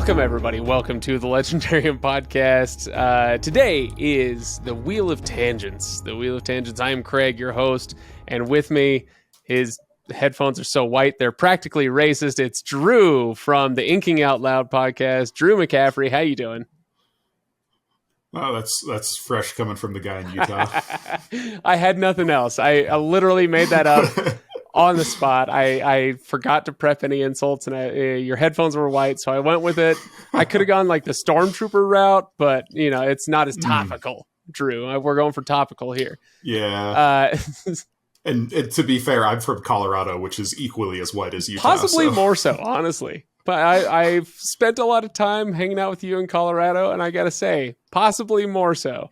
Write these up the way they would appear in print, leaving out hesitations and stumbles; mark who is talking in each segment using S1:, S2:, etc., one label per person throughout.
S1: Welcome, everybody. Welcome to the Legendarium podcast. Today is the Wheel of Tangents. The Wheel of Tangents. I am Craig, your host, and with me, his headphones are so white they're practically racist. It's Drew from the Inking Out Loud podcast. Drew McCaffrey, how you doing?
S2: Oh, that's fresh coming from the guy in Utah.
S1: I had nothing else. I literally made that up. On the spot. I forgot to prep any insults, and your headphones were white, so I went with it. I could have gone like the Stormtrooper route, but it's not as topical. Drew, we're going for topical here.
S2: Yeah. And to be fair, I'm from Colorado, which is equally as white as Utah.
S1: Possibly more so, honestly. But I've spent a lot of time hanging out with you in Colorado, and I gotta say, possibly more so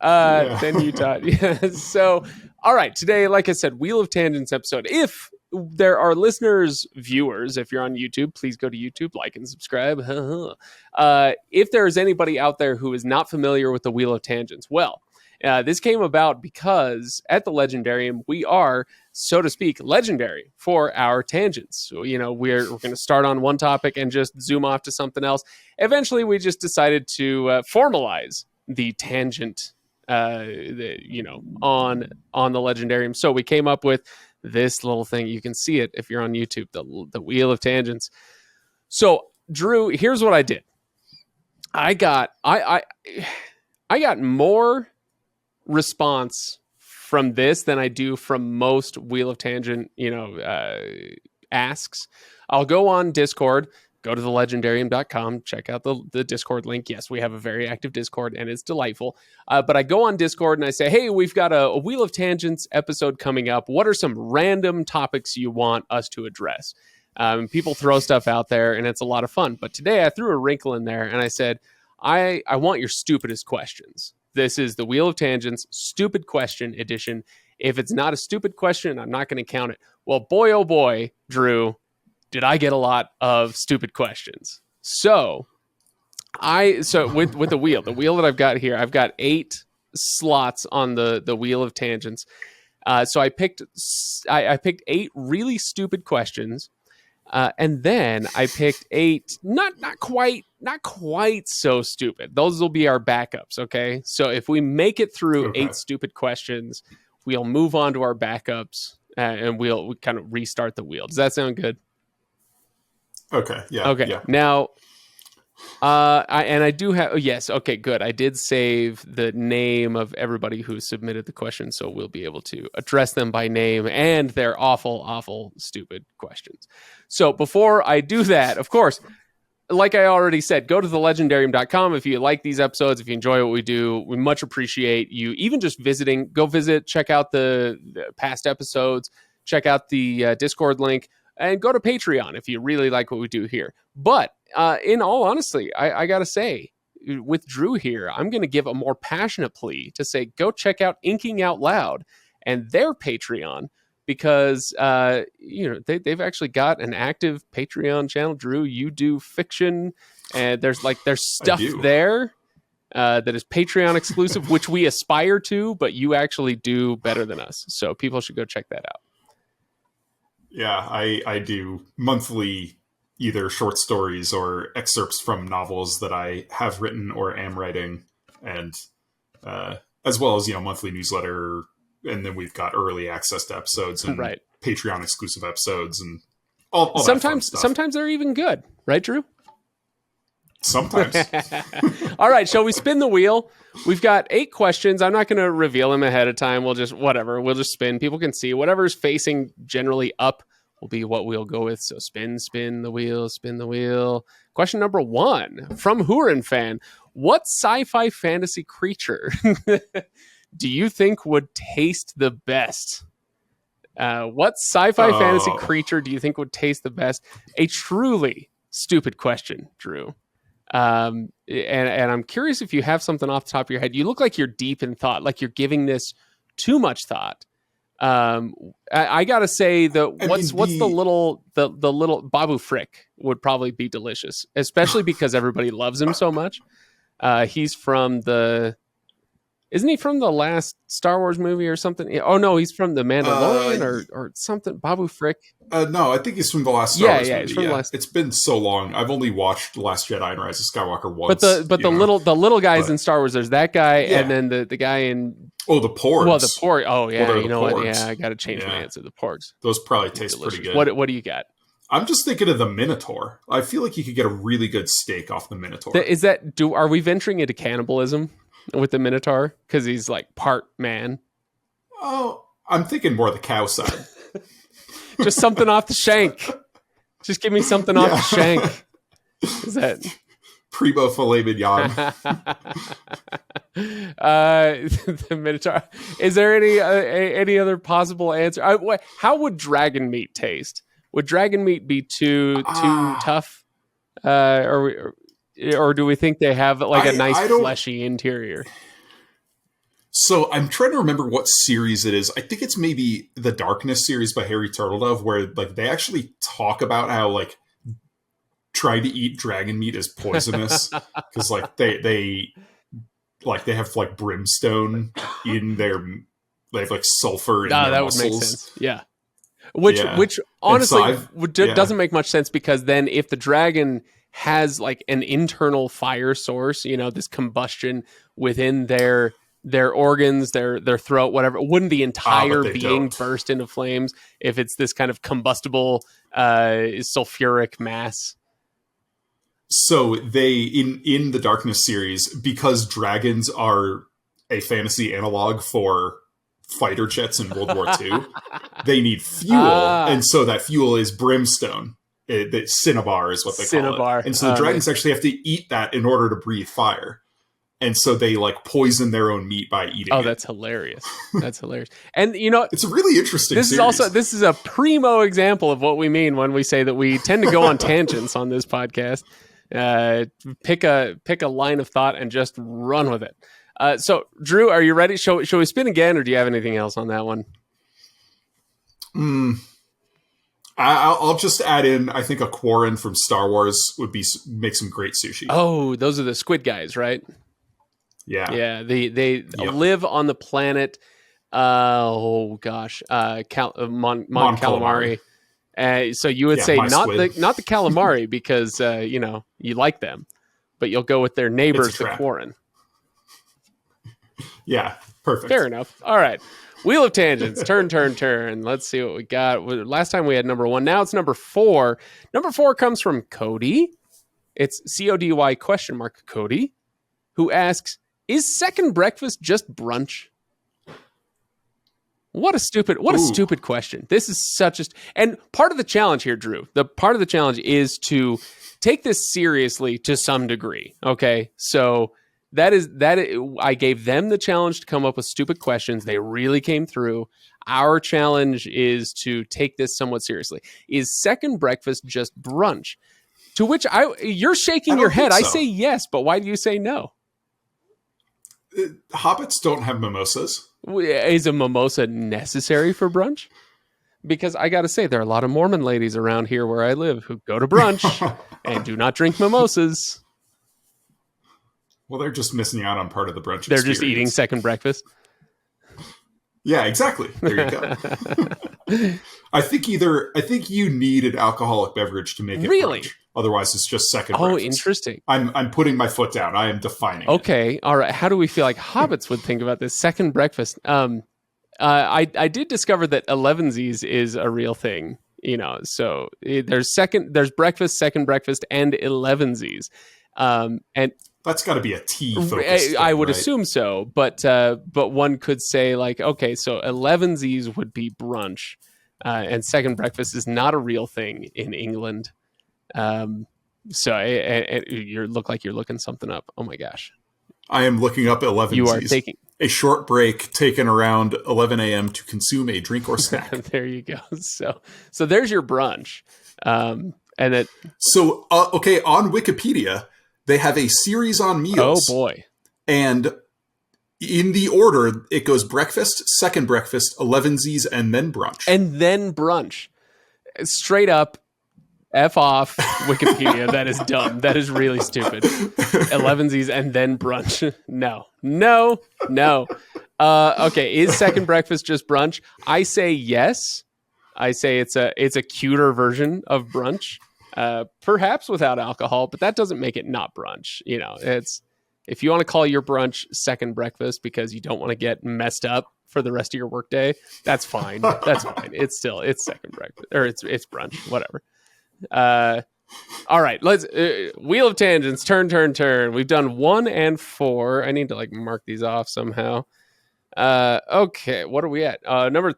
S1: than Utah. Yeah. So. All right, today, like I said, Wheel of Tangents episode. If there are listeners, viewers, if you're on YouTube, please go to YouTube, like and subscribe. If there is anybody out there who is not familiar with the Wheel of Tangents, well, this came about because at the Legendarium, we are, so to speak, legendary for our tangents. So, we're going to start on one topic and just zoom off to something else. Eventually, we just decided to formalize the tangent on the Legendarium. So we came up with this little thing. You can see it if you're on YouTube, the Wheel of Tangents. So Drew, here's what I did. I got more response from this than I do from most Wheel of Tangent, asks. I'll go on Discord. Go to thelegendarium.com, check out the Discord link. Yes, we have a very active Discord, and it's delightful. But I go on Discord, and I say, hey, we've got a Wheel of Tangents episode coming up. What are some random topics you want us to address? People throw stuff out there, and it's a lot of fun. But today, I threw a wrinkle in there, and I said, I want your stupidest questions. This is the Wheel of Tangents Stupid Question Edition. If it's not a stupid question, I'm not going to count it. Well, boy, oh boy, Drew, did I get a lot of stupid questions. So with the wheel that I've got here, I've got 8 slots on the Wheel of Tangents. So I picked 8 really stupid questions. And then I picked 8 not quite so stupid. Those will be our backups, okay? So if we make it through 8 stupid questions, we'll move on to our backups and we'll kind of restart the wheel. Does that sound good?
S2: Okay. Yeah.
S1: Okay.
S2: Yeah.
S1: Now, I do have. Oh, yes. Okay. Good. I did save the name of everybody who submitted the question, so we'll be able to address them by name and their awful, stupid questions. So before I do that, of course, like I already said, go to thelegendarium.com if you like these episodes. If you enjoy what we do, we much appreciate you even just visiting. Go visit, check out the past episodes, check out the Discord link. And go to Patreon if you really like what we do here. But in all honesty, I got to say, with Drew here, I'm going to give a more passionate plea to say, go check out Inking Out Loud and their Patreon because, they've actually got an active Patreon channel. Drew, you do fiction and there's stuff there that is Patreon exclusive, which we aspire to, but you actually do better than us. So people should go check that out.
S2: Yeah, I do monthly either short stories or excerpts from novels that I have written or am writing, and as well as monthly newsletter, and then we've got early access to episodes and Patreon exclusive episodes and all that fun stuff.
S1: Sometimes they're even good, right, Drew?
S2: Sometimes.
S1: All right, shall we spin the wheel? We've got 8 questions. I'm not going to reveal them ahead of time. We'll just spin. People can see whatever's facing generally up will be what we'll go with. So spin the wheel. Question number 1 from Huron fan. What sci-fi fantasy creature do you think would taste the best? What sci-fi fantasy creature do you think would taste the best? A truly stupid question, Drew. And I'm curious if you have something off the top of your head. You look like you're deep in thought, like you're giving this too much thought. I gotta say what's the little Babu Frick would probably be delicious, especially because everybody loves him so much. He's from the Isn't he from the last Star Wars movie or something? Oh no, he's from the Mandalorian or something. Babu Frick.
S2: No, I think he's from the last Star Wars movie.
S1: He's from the last.
S2: It's been so long. I've only watched The Last Jedi and Rise of Skywalker once.
S1: But the little guys in Star Wars. There's that guy, and then the guy in.
S2: Oh, the porgs.
S1: Well, the porg. Oh yeah, you know
S2: porgs.
S1: what? Yeah, I got to change my answer. The porgs.
S2: Those probably taste pretty good.
S1: What do you got?
S2: I'm just thinking of the Minotaur. I feel like you could get a really good steak off the Minotaur.
S1: Are we venturing into cannibalism with the Minotaur? Because he's like part man.
S2: Oh, I'm thinking more the cow side.
S1: Just something off the shank. Just give me something off the shank. Is that
S2: Primo filet mignon?
S1: The Minotaur. Is there any other possible answer? How would dragon meat taste? Would dragon meat be too tough, or do we think they have like a nice fleshy interior?
S2: So I'm trying to remember what series it is. I think it's maybe the Darkness series by Harry Turtledove, where like they actually talk about how like trying to eat dragon meat is poisonous because like they have like brimstone in their, they have like sulfur in their muscles.
S1: Would make sense. Yeah. Which honestly doesn't make much sense, because then if the dragon has like an internal fire source, this combustion within their organs, their throat, whatever, wouldn't the entire being burst into flames if it's this kind of combustible sulfuric mass?
S2: So they in the Darkness series, because dragons are a fantasy analog for fighter jets in World War II, they need fuel, and so that fuel is brimstone. The cinnabar is what they call it. And so the dragons actually have to eat that in order to breathe fire. And so they like poison their own meat by eating it.
S1: Oh, that's hilarious. That's hilarious. And it's
S2: a really interesting series.
S1: This is a primo example of what we mean when we say that we tend to go on tangents on this podcast. Pick a line of thought and just run with it. So Drew, are you ready? Shall we spin again, or do you have anything else on that one?
S2: I'll just add in, I think a Quarren from Star Wars would make some great sushi.
S1: Oh, those are the squid guys, right?
S2: Yeah.
S1: They live on the planet. Mon Calamari. So you would say not the calamari because you like them, but you'll go with their neighbors, the Quarren.
S2: Yeah, perfect.
S1: Fair enough. All right. Wheel of Tangents. Turn. Let's see what we got. Last time we had number 1. Now it's number 4. Number 4 comes from Cody. It's CODY ? Cody, who asks, is second breakfast just brunch? What a stupid question. This is and part of the challenge here, Drew, the part of the challenge is to take this seriously to some degree. Okay. So that is, I gave them the challenge to come up with stupid questions. They really came through. Our challenge is to take this somewhat seriously. Is second breakfast just brunch? To which you're shaking your head. So. I say yes, but why do you say no?
S2: Hobbits don't have mimosas.
S1: Is a mimosa necessary for brunch? Because I got to say, there are a lot of Mormon ladies around here where I live who go to brunch and do not drink mimosas.
S2: Well, they're just missing out on part of the brunch
S1: They're
S2: experience.
S1: Just eating second breakfast.
S2: Yeah, exactly. There you go. I think you need an alcoholic beverage to make it brunch. Otherwise, it's just second breakfast.
S1: Oh, interesting.
S2: I'm putting my foot down. I am defining
S1: it. All right. How do we feel like hobbits would think about this? Second breakfast. I did discover that elevensies is a real thing. So there's breakfast, second breakfast, and elevensies. And
S2: that's got to be a tea focus thing,
S1: I would
S2: right?
S1: assume so, but one could say like, okay, so elevensies would be brunch, and second breakfast is not a real thing in England. So you look like you're looking something up. Oh my gosh,
S2: I am looking up elevensies.
S1: You are taking
S2: a short break taken around 11 a.m. to consume a drink or snack.
S1: There you go. So there's your brunch. And it.
S2: So on Wikipedia. They have a series on meals.
S1: Oh, boy.
S2: And in the order, it goes breakfast, second breakfast, elevensies, and then brunch.
S1: And then brunch. Straight up, F off Wikipedia. That is dumb. That is really stupid. 11sies and then brunch. No. Okay, is second breakfast just brunch? I say yes. I say it's a cuter version of brunch, perhaps without alcohol, but that doesn't make it not brunch. You know, it's if you want to call your brunch second breakfast because you don't want to get messed up for the rest of your workday, that's fine. That's fine. It's second breakfast or it's brunch, whatever. All right, let's wheel of tangents. Turn. We've done 1 and 4. I need to like mark these off somehow. Okay, what are we at? Number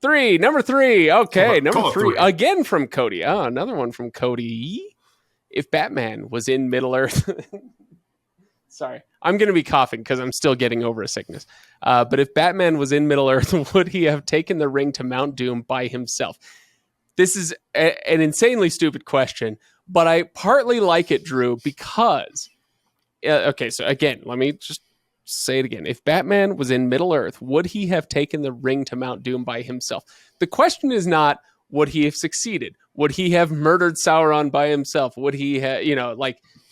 S1: 3. Okay, number 3 again from Cody. Oh, another one from Cody. If Batman was in Middle Earth, sorry, I'm going to be coughing because I'm still getting over a sickness. But if Batman was in Middle Earth, would he have taken the ring to Mount Doom by himself? This is an insanely stupid question, but I partly like it, Drew, because okay. So again, let me just say it again. If Batman was in Middle Earth, would he have taken the ring to Mount Doom by himself? The question is not, would he have succeeded? Would he have murdered Sauron by himself? Would he have,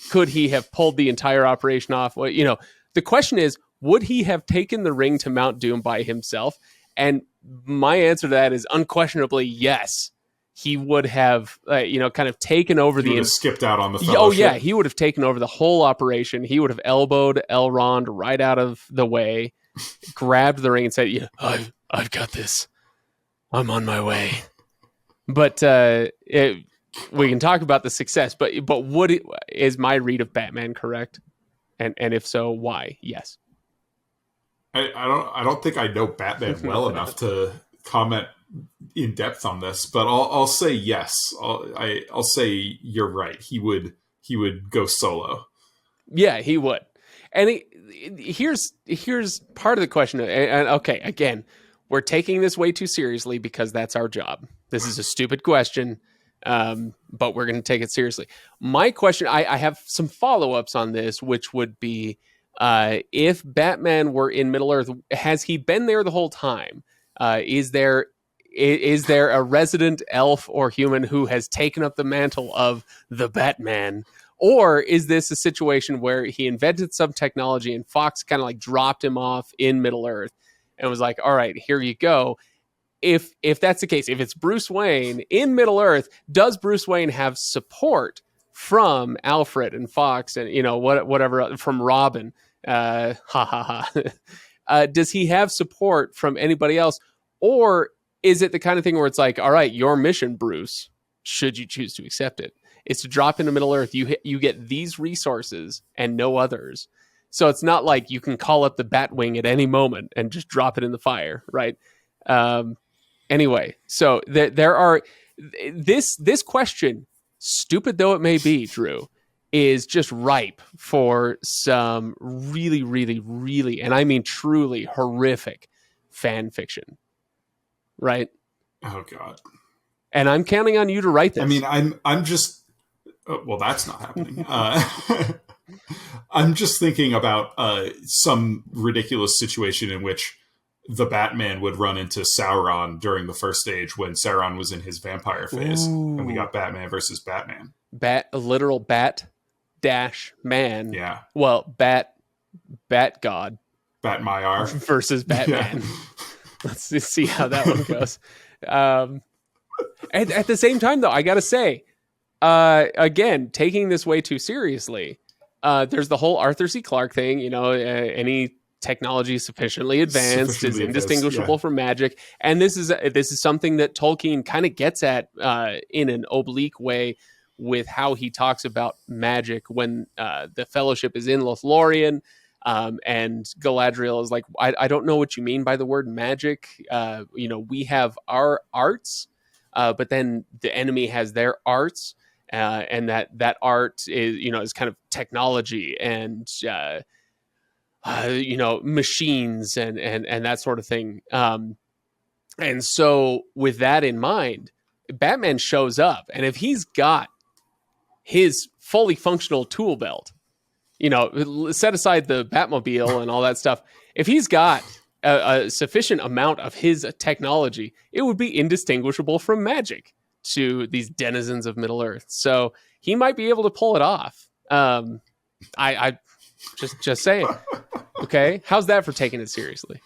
S1: could he have pulled the entire operation off? Well, the question is, would he have taken the ring to Mount Doom by himself? And my answer to that is unquestionably yes. He would have, kind of taken over
S2: he would have skipped out on the fellowship.
S1: Oh, yeah. He would have taken over the whole operation. He would have elbowed Elrond right out of the way, grabbed the ring and said, yeah, I've got this. I'm on my way. But we can talk about the success. But is my read of Batman correct? And if so, why? Yes.
S2: I don't think I know Batman well enough to comment in depth on this, but I'll say yes. I'll say you're right. He would go solo.
S1: Yeah, he would. And here's part of the question. And okay, again, we're taking this way too seriously because that's our job. This is a stupid question, but we're going to take it seriously. My question, I have some follow-ups on this, which would be, if Batman were in Middle Earth, has he been there the whole time? Is there a resident elf or human who has taken up the mantle of the Batman? Or is this a situation where he invented some technology and Fox kind of like dropped him off in Middle Earth and was like, all right, here you go. If that's the case, if it's Bruce Wayne in Middle Earth, does Bruce Wayne have support from Alfred and Fox and, whatever, from Robin? Does he have support from anybody else? Or is it the kind of thing where it's like, all right, your mission, Bruce, should you choose to accept it, is to drop into Middle Earth. You get these resources and no others. So it's not like you can call up the Batwing at any moment and just drop it in the fire, right? Anyway, so there are this question, stupid though it may be, Drew, is just ripe for some really, really, really, and I mean truly horrific fan fiction. Right?
S2: Oh God!
S1: And I'm counting on you to write this.
S2: I mean, I'm just well, that's not happening. I'm just thinking about some ridiculous situation in which the Batman would run into Sauron during the first stage when Sauron was in his vampire phase, and we got Batman versus Batman.
S1: A literal bat dash man.
S2: Yeah.
S1: Well, bat god.
S2: Batmyar
S1: versus Batman. Yeah. Let's see how that one goes. And at the same time, though, I got to say, again, taking this way too seriously, there's the whole Arthur C. Clarke thing. Any technology sufficiently advanced is indistinguishable from magic. And this is something that Tolkien kind of gets at in an oblique way with how he talks about magic when the Fellowship is in Lothlorien. And Galadriel is like, I don't know what you mean by the word magic. We have our arts, but then the enemy has their arts, and that art is kind of technology and machines and that sort of thing. And so with that in mind, Batman shows up, and if he's got his fully functional tool belt, set aside the Batmobile and all that stuff, if he's got a sufficient amount of his technology, it would be indistinguishable from magic. to these denizens of Middle Earth. So he might be able to pull it off. I just saying. Okay, how's that for taking it seriously?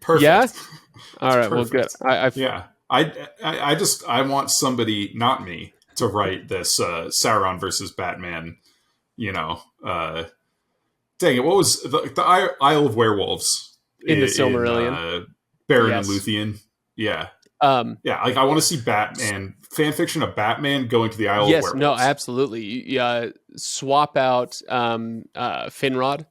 S2: Perfect.
S1: Yeah. All right.
S2: Perfect.
S1: Well, good.
S2: Yeah. I want somebody, not me, to write this Sauron versus Batman. Dang it! What was the Isle of Werewolves
S1: in the Silmarillion?
S2: Baron and Luthien. Yeah. Yeah, like I want to see Batman fan fiction of Batman going to the Isle of Werewolves.
S1: No, absolutely. Swap out Finrod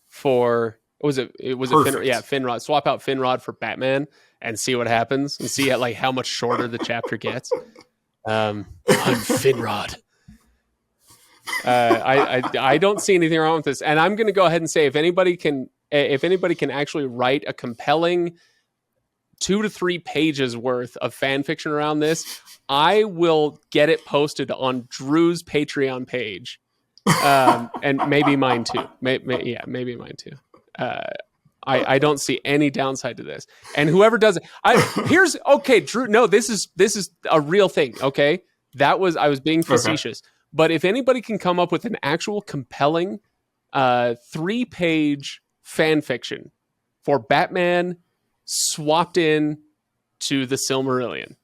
S1: for it was Finrod? Yeah, Finrod. Swap out Finrod for Batman and see what happens and see like how much shorter the chapter gets. I'm Finrod. I don't see anything wrong with this, and I'm going to go ahead and say if anybody can actually write a compelling 2 to 3 pages worth of fan fiction around this, I will get it posted on Drew's Patreon page, and maybe mine too. Maybe mine too. I don't see any downside to this. And whoever does it, okay, Drew. No, this is a real thing. Okay, I was being facetious. Okay. But if anybody can come up with an actual compelling 3-page fan fiction for Batman swapped in to the Silmarillion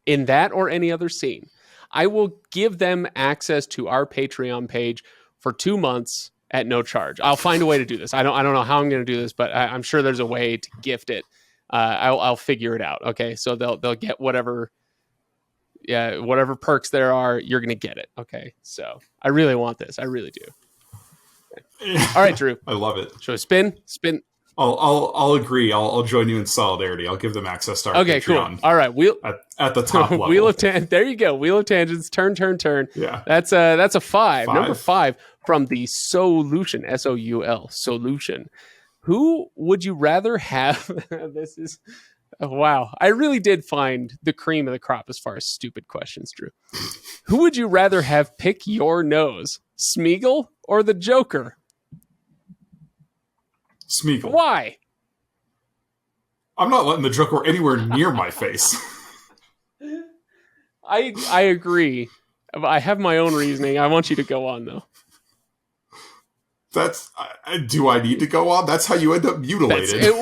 S1: in that or any other scene, I will give them access to our Patreon page for 2 months at no charge. I'll find a way to do this. I don't know how I'm going to do this, but I'm sure there's a way to gift it. I'll figure it out. Okay, so they'll get whatever perks there are. You're going to get it. Okay, so I really want this. I really do. Okay. All right, Drew.
S2: I love it.
S1: So spin.
S2: I'll agree. I'll join you in solidarity. I'll give them access to our Patreon.
S1: Cool. All right,
S2: at the top level.
S1: Wheel of there you go. Wheel of Tangents. Turn.
S2: Yeah,
S1: that's a 5. Number 5 from the Solution. SOUL Solution. Who would you rather have? This is wow. I really did find the cream of the crop as far as stupid questions, Drew. Who would you rather have pick your nose, Smeagol or the Joker?
S2: Smeagol.
S1: Why?
S2: I'm not letting the Joker anywhere near my face.
S1: I agree. I have my own reasoning. I want you to go on, though.
S2: Do I need to go on? That's how you end up mutilated.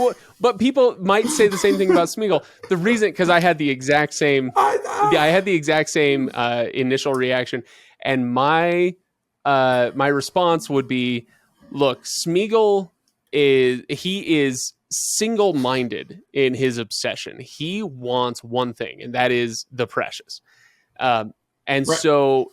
S1: But people might say the same thing about Smeagol. The reason, because I had the exact same. I had the exact same initial reaction, and my response would be, look, Smeagol is single-minded in his obsession. He wants one thing, and that is the precious. So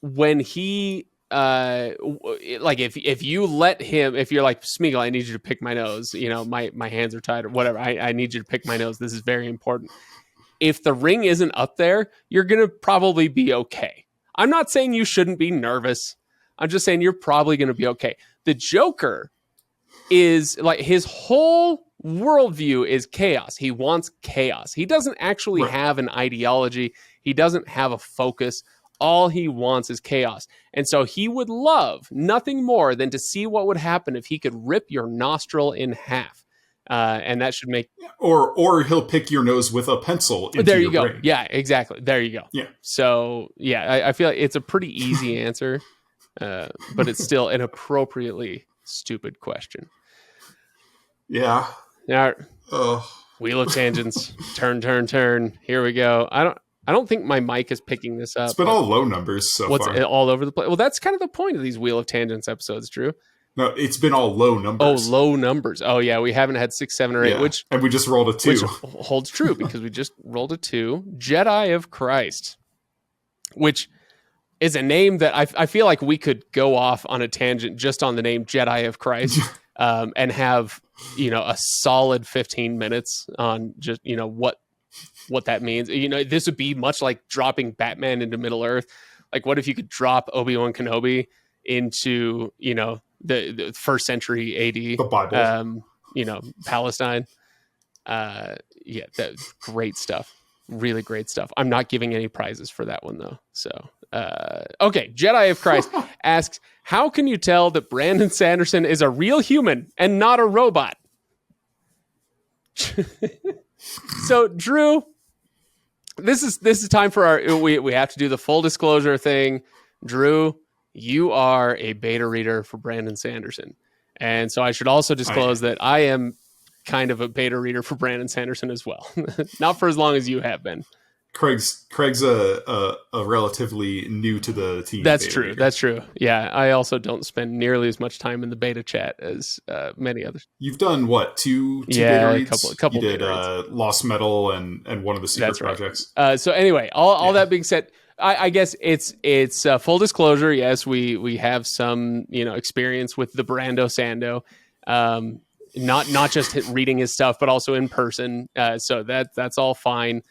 S1: when he like if you let him, if you're like, Smeagol, I need you to pick my nose, my hands are tied or whatever, I need you to pick my nose, this is very important. If the ring isn't up there, you're gonna probably be okay. I'm not saying you shouldn't be nervous, I'm just saying you're probably gonna be okay. The Joker is like, his whole worldview is chaos. He wants chaos. He doesn't actually have an ideology. He doesn't have a focus. All he wants is chaos. And so he would love nothing more than to see what would happen if he could rip your nostril in half. And that should make...
S2: Or he'll pick your nose with a pencil into
S1: there you
S2: your
S1: go.
S2: brain.
S1: Yeah, exactly. There you go.
S2: Yeah.
S1: So, yeah, I feel like it's a pretty easy answer, but it's still an appropriately stupid question.
S2: Yeah.
S1: Now, Wheel of Tangents. Turn. Here we go. I don't think my mic is picking this up.
S2: It's been all low numbers so far.
S1: All over the place? Well, that's kind of the point of these Wheel of Tangents episodes, Drew.
S2: No, it's been all low numbers.
S1: Oh, low numbers. Oh, yeah. We haven't had 6, 7, or 8,
S2: and we just rolled a 2.
S1: Which holds true because we just rolled a 2. Jedi of Christ, which is a name that I feel like we could go off on a tangent just on the name Jedi of Christ and have, a solid 15 minutes on just, what that means. This would be much like dropping Batman into Middle Earth. Like, what if you could drop Obi-Wan Kenobi into, the 1st century AD,
S2: the Bible,
S1: Palestine. That's great stuff. Really great stuff. I'm not giving any prizes for that one though. So, okay. Jedi of Christ asks, how can you tell that Brandon Sanderson is a real human and not a robot? So, Drew, this is time for our. We have to do the full disclosure thing. Drew, you are a beta reader for Brandon Sanderson, and so I should also disclose that I am kind of a beta reader for Brandon Sanderson as well. Not for as long as you have been.
S2: Craig's a relatively new to the team.
S1: That's true. Reader. That's true. Yeah, I also don't spend nearly as much time in the beta chat as many others.
S2: You've done what? Two beta reads? A couple. You did Lost Metal and one of the secret projects.
S1: So anyway, all that being said, I guess it's full disclosure. Yes, we have some experience with the Brando Sando. Not just reading his stuff, but also in person. So that's all fine.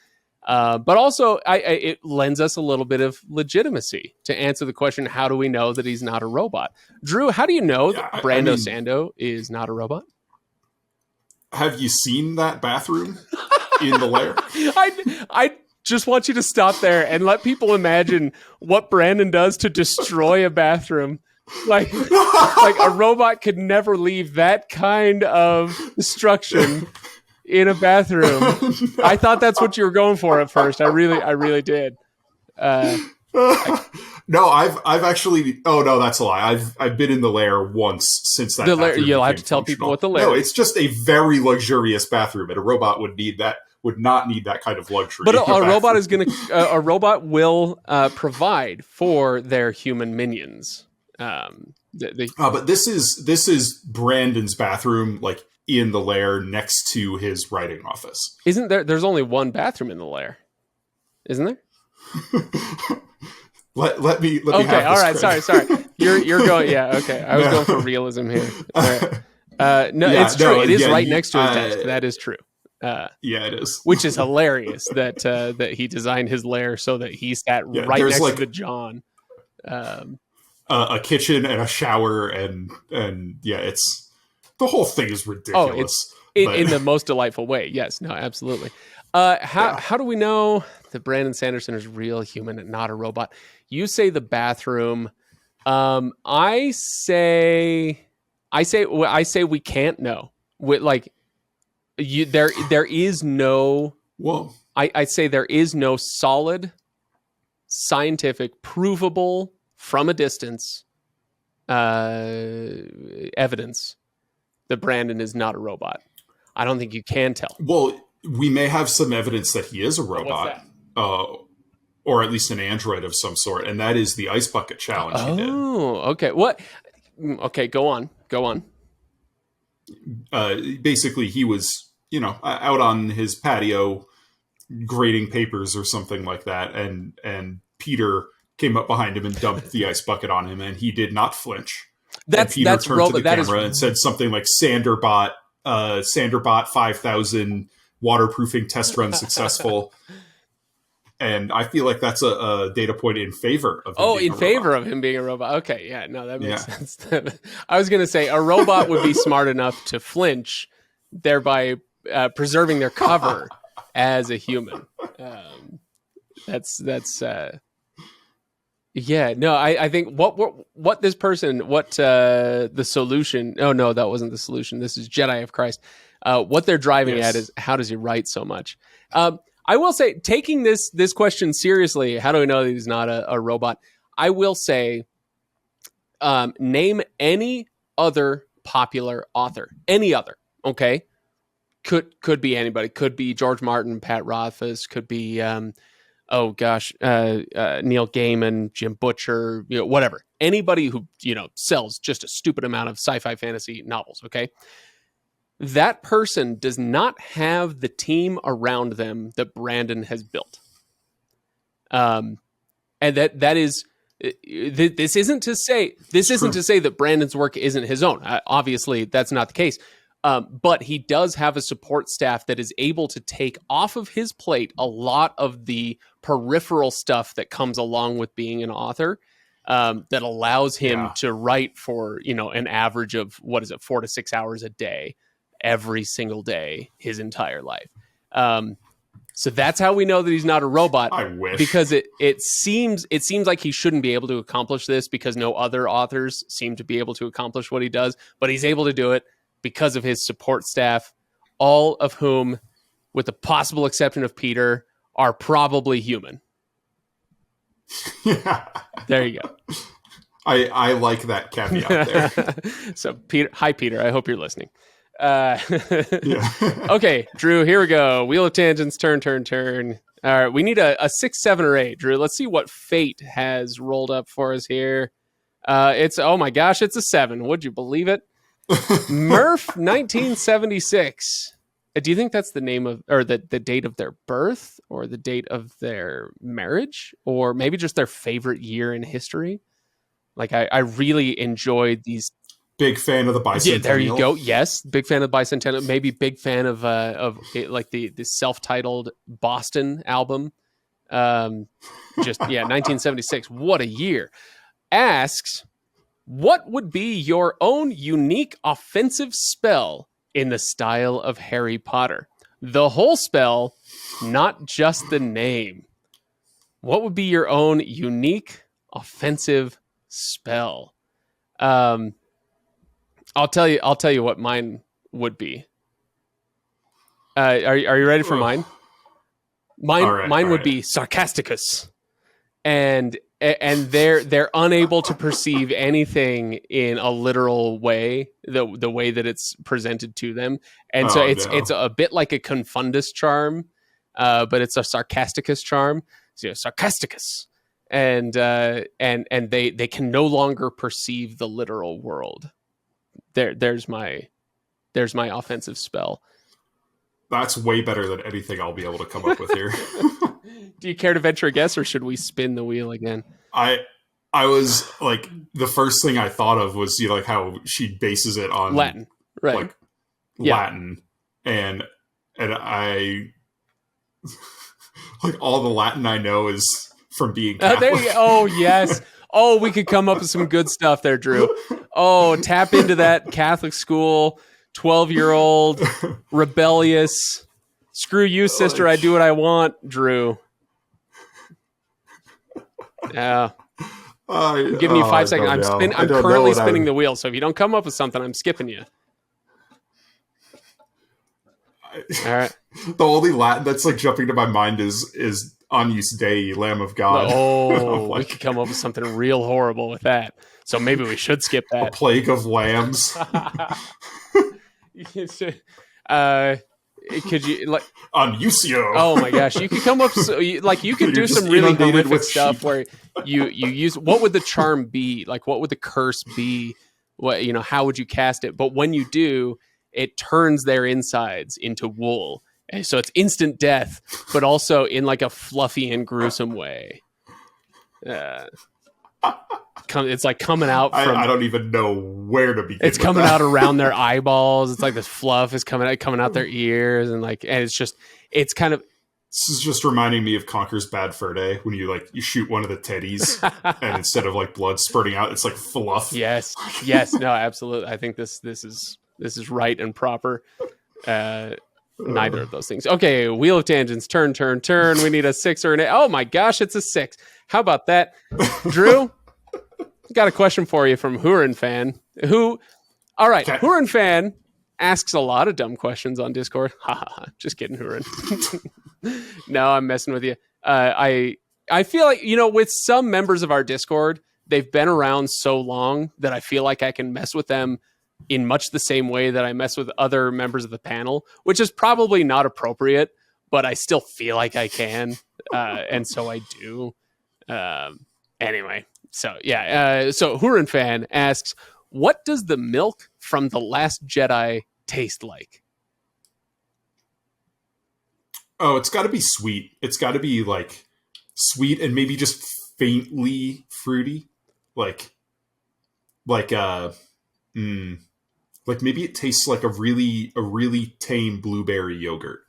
S1: But also, it lends us a little bit of legitimacy to answer the question: how do we know that he's not a robot? Drew, how do you know that Brando Sando is not a robot?
S2: Have you seen that bathroom in the lair?
S1: I just want you to stop there and let people imagine what Brandon does to destroy a bathroom. Like a robot could never leave that kind of destruction in a bathroom. No. I thought that's what you were going for at first. I really did.
S2: No, I've actually. Oh no, that's a lie. I've been in the lair once since that.
S1: The lair. You'll have to tell people what the lair.
S2: No, it's just a very luxurious bathroom, and a robot would not need that kind of luxury.
S1: But a robot will provide for their human minions.
S2: But this is Brandon's bathroom, like in the lair next to his writing office.
S1: Isn't there? There's only one bathroom in the lair, isn't there?
S2: let me.
S1: Okay, have all right. Credit. Sorry. You're going. Yeah. Okay. I was going for realism here. Right. No, yeah, it's true. It is right next to his desk. That is true.
S2: Yeah, it is.
S1: Which is hilarious that he designed his lair so that he sat right next to the John.
S2: A kitchen and a shower and yeah, it's the whole thing is ridiculous.
S1: Oh, it's in the most delightful way. Yes, no, absolutely. How do we know that Brandon Sanderson is real human and not a robot? You say the bathroom. I say we can't know. There is no.
S2: Whoa.
S1: I say there is no solid, scientific, provable from a distance evidence that Brandon is not a robot. I don't think you can tell.
S2: Well, we may have some evidence that he is a robot, or at least an android of some sort, and that is the ice bucket challenge he did.
S1: Oh, okay. What? Okay, go on.
S2: Basically, he was, out on his patio grading papers or something like that, and Peter came up behind him and dumped the ice bucket on him, and he did not flinch. Peter turned to the camera and said something like Sanderbot 5,000 waterproofing test run successful. And I feel like that's a data point in favor of him
S1: of him being a robot. Okay, yeah, no, that makes sense. I was going to say a robot would be smart enough to flinch, thereby preserving their cover as a human. Yeah, no, I think what this person, the solution. Oh no, that wasn't the solution. This is Jedi of Christ. What they're driving at is how does he write so much? I will say, taking this question seriously, how do we know that he's not a robot? I will say, name any other popular author. Any other, okay? Could be anybody. Could be George Martin, Pat Rothfuss. Could be, Neil Gaiman, Jim Butcher, whatever. Anybody who, sells just a stupid amount of sci-fi fantasy novels, okay? That person does not have the team around them that Brandon has built. And that is, this isn't to say that Brandon's work isn't his own. Obviously, that's not the case. But he does have a support staff that is able to take off of his plate a lot of the peripheral stuff that comes along with being an author, that allows him to write for, an average of 4 to 6 hours a day, every single day, his entire life. So that's how we know that he's not a robot.
S2: I wish.
S1: Because it seems like he shouldn't be able to accomplish this because no other authors seem to be able to accomplish what he does, but he's able to do it because of his support staff, all of whom, with the possible exception of Peter, are probably human.
S2: Yeah.
S1: There you go.
S2: I like that caveat there.
S1: So, Peter, hi, Peter. I hope you're listening. Uh,
S2: Yeah.
S1: okay, Drew, here we go. Wheel of Tangents, turn. All right, we need a 6, 7, or 8. Drew, let's see what fate has rolled up for us here. It's, oh my gosh, it's a 7. Would you believe it? Murph, 1976. Do you think that's the name of, or the date of their birth, or the date of their marriage, or maybe just their favorite year in history? Like, I really enjoyed these.
S2: Big fan of the Bicentennial.
S1: Yeah, there you go. Yes, big fan of Bicentennial. Maybe big fan of it, like the self-titled Boston album. Just 1976. What a year. Asks, what would be your own unique offensive spell in the style of Harry Potter? The whole spell, not just the name. What would be your own unique offensive spell? I'll tell you what mine would be. Are you ready for mine? Mine would be Sarcasticus, and they're unable to perceive anything in a literal way, the way that it's presented to them, and so it's a bit like a Confundus charm, but it's a Sarcasticus charm. So Sarcasticus, and they can no longer perceive the literal world. There's my offensive spell.
S2: That's way better than anything I'll be able to come up with here.
S1: Do you care to venture a guess, or should we spin the wheel again?
S2: I was like, the first thing I thought of was, you know, like how she bases it on
S1: Latin, right?
S2: Like Latin, and I like all the Latin I know is from being Catholic.
S1: There you go. Oh yes. Oh, we could come up with some good stuff there, Drew. Oh, tap into that Catholic school, 12-year-old, rebellious. Screw you, sister. I do what I want, Drew. Yeah. I'm giving you 5 seconds. I'm currently spinning the wheel, so if you don't come up with something, I'm skipping you. All right.
S2: The only Latin that's like jumping to my mind is Agnus Dei, Lamb of God.
S1: Oh, we could come up with something real horrible with that. So maybe we should skip that.
S2: A plague of lambs.
S1: Could you like
S2: Anusio?
S1: Oh my gosh, you could come up like you could do some really horrific stuff where you use, what would the charm be? Like, what would the curse be? What, you know, how would you cast it? But when you do, it turns their insides into wool. And so it's instant death, but also in like a fluffy and gruesome way. It's like coming out from...
S2: I don't even know where to begin.
S1: It's coming out around their eyeballs. It's like this fluff is coming out their ears, and it's kind of...
S2: This is just reminding me of Conker's Bad Fur Day, when you shoot one of the teddies and instead of like blood spurting out, it's like fluff.
S1: Yes, no, absolutely. I think this is right and proper. Neither of those things. Okay, Wheel of Tangents, turn. We need a 6 or an 8. Oh my gosh, it's a 6. How about that? Drew, got a question for you from Huron Fan. All right, okay. Huron Fan asks a lot of dumb questions on Discord. Just kidding, Huron. No, I'm messing with you. I feel like, you know, with some members of our Discord, they've been around so long that I feel like I can mess with them in much the same way that I mess with other members of the panel, which is probably not appropriate, but I still feel like I can. And so I do. Anyway, so yeah. So Huron Fan asks, what does the milk from The Last Jedi taste like?
S2: Oh, it's got to be sweet. It's got to be like sweet and maybe just faintly fruity. Like maybe it tastes like a really tame blueberry yogurt.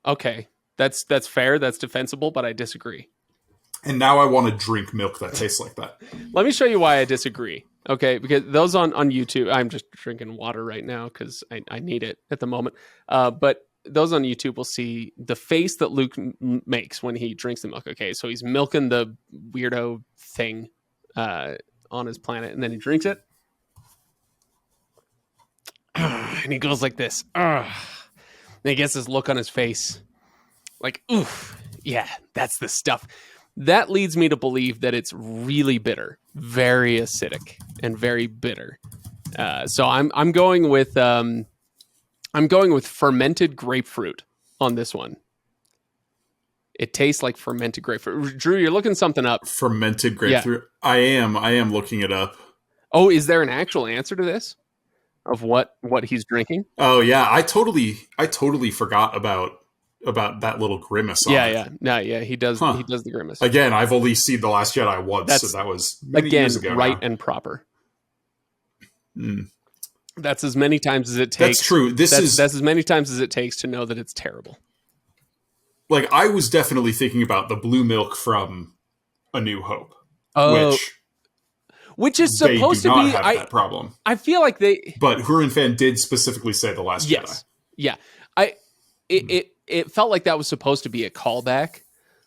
S1: Okay. That's fair. That's defensible, but I disagree.
S2: And now I want to drink milk that tastes like that.
S1: Let me show you why I disagree. Okay, because those on YouTube, I'm just drinking water right now because I need it at the moment. But those on YouTube will see the face that Luke makes when he drinks the milk. Okay, so he's milking the weirdo thing on his planet, and then he drinks it. And he goes like this. And he gets this look on his face like, oof, yeah, that's the stuff. That leads me to believe that it's really bitter, very acidic, and very bitter. So I'm going with fermented grapefruit on this one. It tastes like fermented grapefruit. Drew, you're looking something up.
S2: Fermented grapefruit. Yeah. I am looking it up.
S1: Oh, is there an actual answer to this of what he's drinking?
S2: Oh yeah, I totally forgot about that little grimace.
S1: Yeah. He does. Huh. He does the grimace
S2: again. I've only seen The Last Jedi once, so that was many years ago.
S1: Right now. And proper. That's as many times as it takes.
S2: That's true. That's
S1: as many times as it takes to know that it's terrible.
S2: Like, I was definitely thinking about the blue milk from A New Hope,
S1: which is supposed to be
S2: that problem.
S1: I feel like
S2: but Hurin Fan did specifically say The Last Jedi.
S1: Yeah, it felt like that was supposed to be a callback.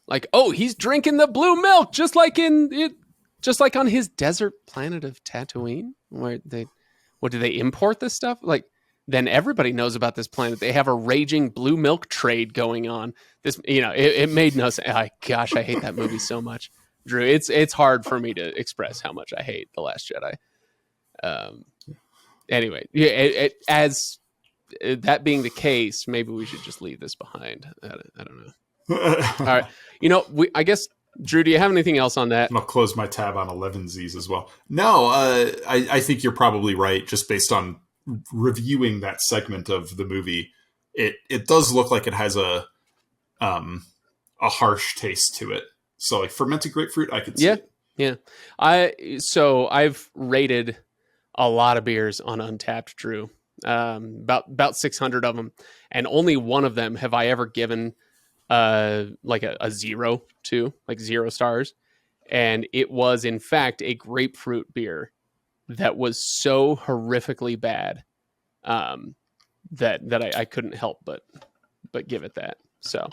S1: Like, oh, he's drinking the blue milk, just like on his desert planet of Tatooine, where do they import this stuff? Like, then everybody knows about this planet. They have a raging blue milk trade going on. This, it made no sense. Oh, gosh, I hate that movie so much, Drew. It's hard for me to express how much I hate The Last Jedi. Anyway, as that being the case, maybe we should just leave this behind. I don't know. All right, I guess. Drew, do you have anything else on that?
S2: I'll close my tab on 11Zs as well. No, I think you're probably right. Just based on reviewing that segment of the movie, it does look like it has a harsh taste to it. So like fermented grapefruit, I could see.
S1: Yeah. I've rated a lot of beers on Untapped, Drew. About 600 of them, and only one of them have I ever given like a 0 to, like 0 stars. And it was in fact a grapefruit beer that was so horrifically bad that I couldn't help but give it that. So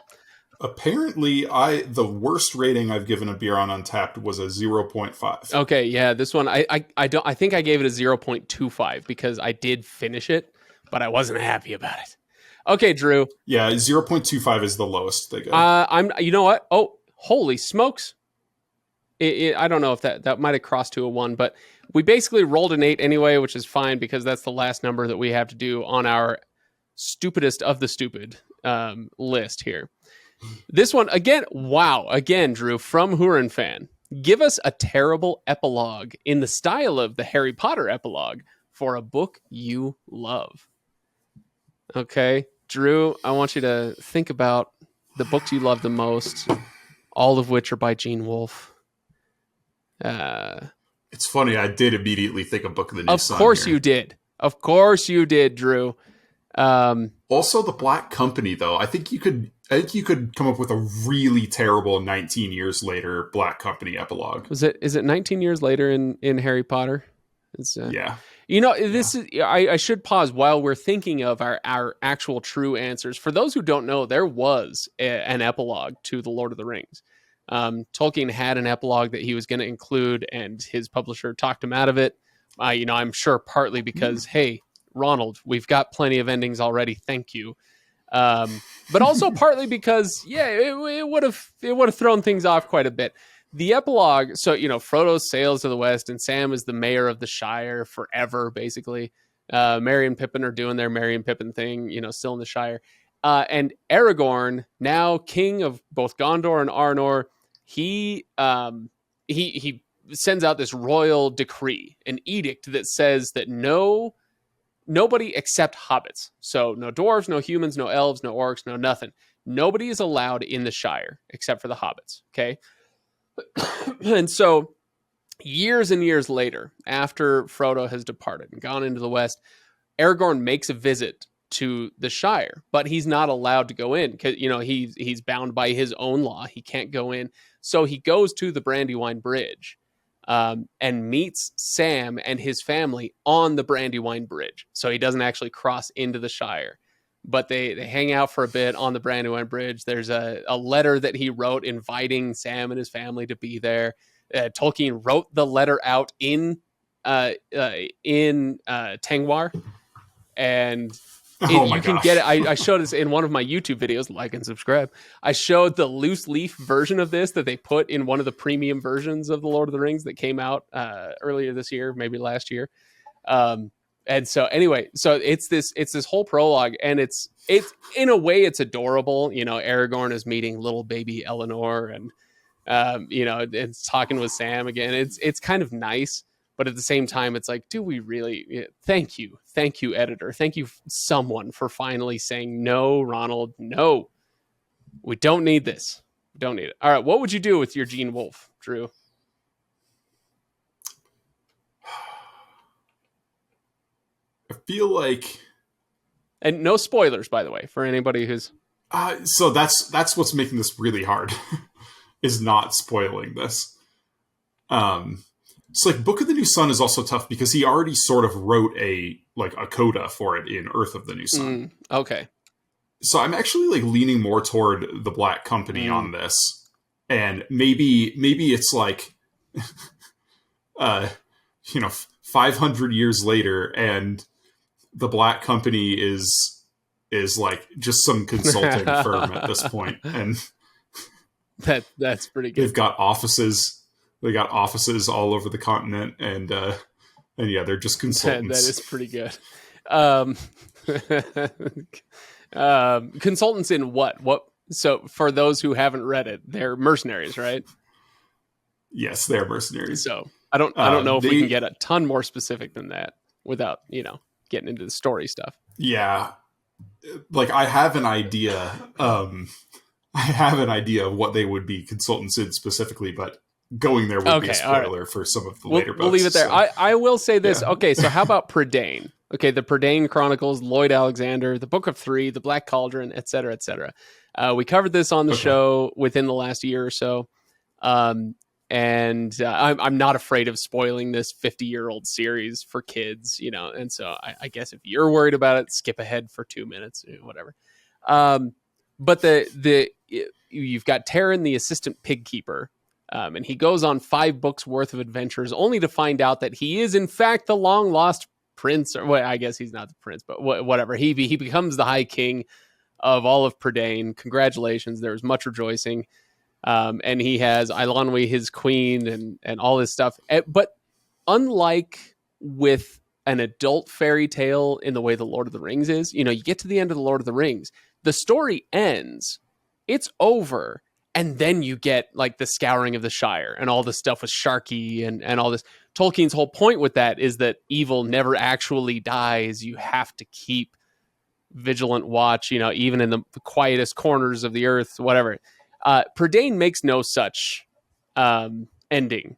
S2: apparently the worst rating I've given a beer on Untapped was a 0.5.
S1: Okay, yeah, this one I think I gave it a 0.25 because I did finish it, but I wasn't happy about it. Okay, Drew.
S2: Yeah, 0.25 is the lowest they go.
S1: You know what? Oh, holy smokes. I don't know if that might have crossed to a 1, but we basically rolled an 8 anyway, which is fine because that's the last number that we have to do on our stupidest of the stupid list here. This one, again, Drew, from Hurin Fan. Give us a terrible epilogue in the style of the Harry Potter epilogue for a book you love. Okay, Drew, I want you to think about the books you love the most, all of which are by Gene Wolfe.
S2: It's funny, I did immediately think of Book of the New Sun.
S1: Of course you did. Of course you did, Drew.
S2: Also, The Black Company, though. I think you could come up with a really terrible 19 years later Black Company epilogue.
S1: Is it 19 years later in Harry Potter?
S2: Yeah.
S1: This is. I should pause while we're thinking of our actual true answers. For those who don't know, there was an epilogue to The Lord of the Rings. Tolkien had an epilogue that he was going to include, and his publisher talked him out of it. I'm sure partly because, hey, Ronald, we've got plenty of endings already. Thank you. But also partly because, it would have thrown things off quite a bit. The epilogue, so, Frodo sails to the west and Sam is the mayor of the Shire forever, basically. Merry and Pippin are doing their Merry and Pippin thing, still in the Shire. And Aragorn, now king of both Gondor and Arnor, he sends out this royal decree, an edict that says that nobody except hobbits. So no dwarves, no humans, no elves, no orcs, no nothing. Nobody is allowed in the Shire except for the hobbits. Okay. And so years and years later, after Frodo has departed and gone into the west, Aragorn makes a visit to the Shire, but he's not allowed to go in because, he's bound by his own law. He can't go in. So he goes to the Brandywine Bridge and meets Sam and his family on the Brandywine Bridge. So he doesn't actually cross into the Shire, but they hang out for a bit on the Brandywine Bridge. There's a letter that he wrote inviting Sam and his family to be there. Tolkien wrote the letter out in Tengwar, and
S2: Oh my
S1: You can
S2: gosh.
S1: get it. I showed this in one of my YouTube videos. Like and subscribe. I showed the loose leaf version of this that they put in one of the premium versions of the Lord of the Rings that came out earlier this year, maybe last year. And so anyway, so it's this whole prologue, and it's in a way it's adorable. You know, Aragorn is meeting little baby Eleanor, and you know, it's talking with Sam again. It's kind of nice. But at the same time, it's like, do we really? Thank you, editor. Thank you, someone, for finally saying no, Ronald. No, we don't need this. We don't need it. All right, what would you do with your Gene Wolfe, Drew?
S2: I feel like,
S1: and no spoilers, by the way, for anybody who's.
S2: So that's what's making this really hard, is not spoiling this. It's like Book of the New Sun is also tough because he already sort of wrote a coda for it in Earth of the New Sun.
S1: Okay.
S2: So I'm actually like leaning more toward the Black Company on this. And maybe it's like, 500 years later, and the Black Company is like just some consulting firm at this point. And
S1: that's pretty good.
S2: They've got offices. They got offices all over the continent, and yeah, they're just consultants.
S1: That is pretty good. Consultants in what? What? So for those who haven't read it, they're mercenaries, right?
S2: Yes, they're mercenaries.
S1: So I don't know if we can get a ton more specific than that without, getting into the story stuff.
S2: Yeah, like I have an idea. I have an idea of what they would be consultants in specifically, but going there would be a spoiler for some of the later books.
S1: We'll leave it there.
S2: So.
S1: I will say this.
S2: Yeah.
S1: Okay, so how about Prydain? Okay, the Prydain Chronicles, Lloyd Alexander, the Book of Three, the Black Cauldron, etc., etc. We covered this on the show within the last year or so. And I'm not afraid of spoiling this 50-year-old series for kids, and so I guess if you're worried about it, skip ahead for 2 minutes, whatever. But you've got Taran, the assistant pig keeper, and he goes on 5 books worth of adventures, only to find out that he is in fact the long lost prince, or well, I guess he's not the prince, but whatever. He becomes the High King of all of Prydain. Congratulations! There was much rejoicing, and he has Eilonwy, his queen, and all this stuff. But unlike with an adult fairy tale in the way the Lord of the Rings is, you get to the end of the Lord of the Rings, the story ends, it's over. And then you get like the Scouring of the Shire and all the stuff with Sharky and all this. Tolkien's whole point with that is that evil never actually dies. You have to keep vigilant watch, even in the quietest corners of the earth, whatever. Prydain makes no such ending.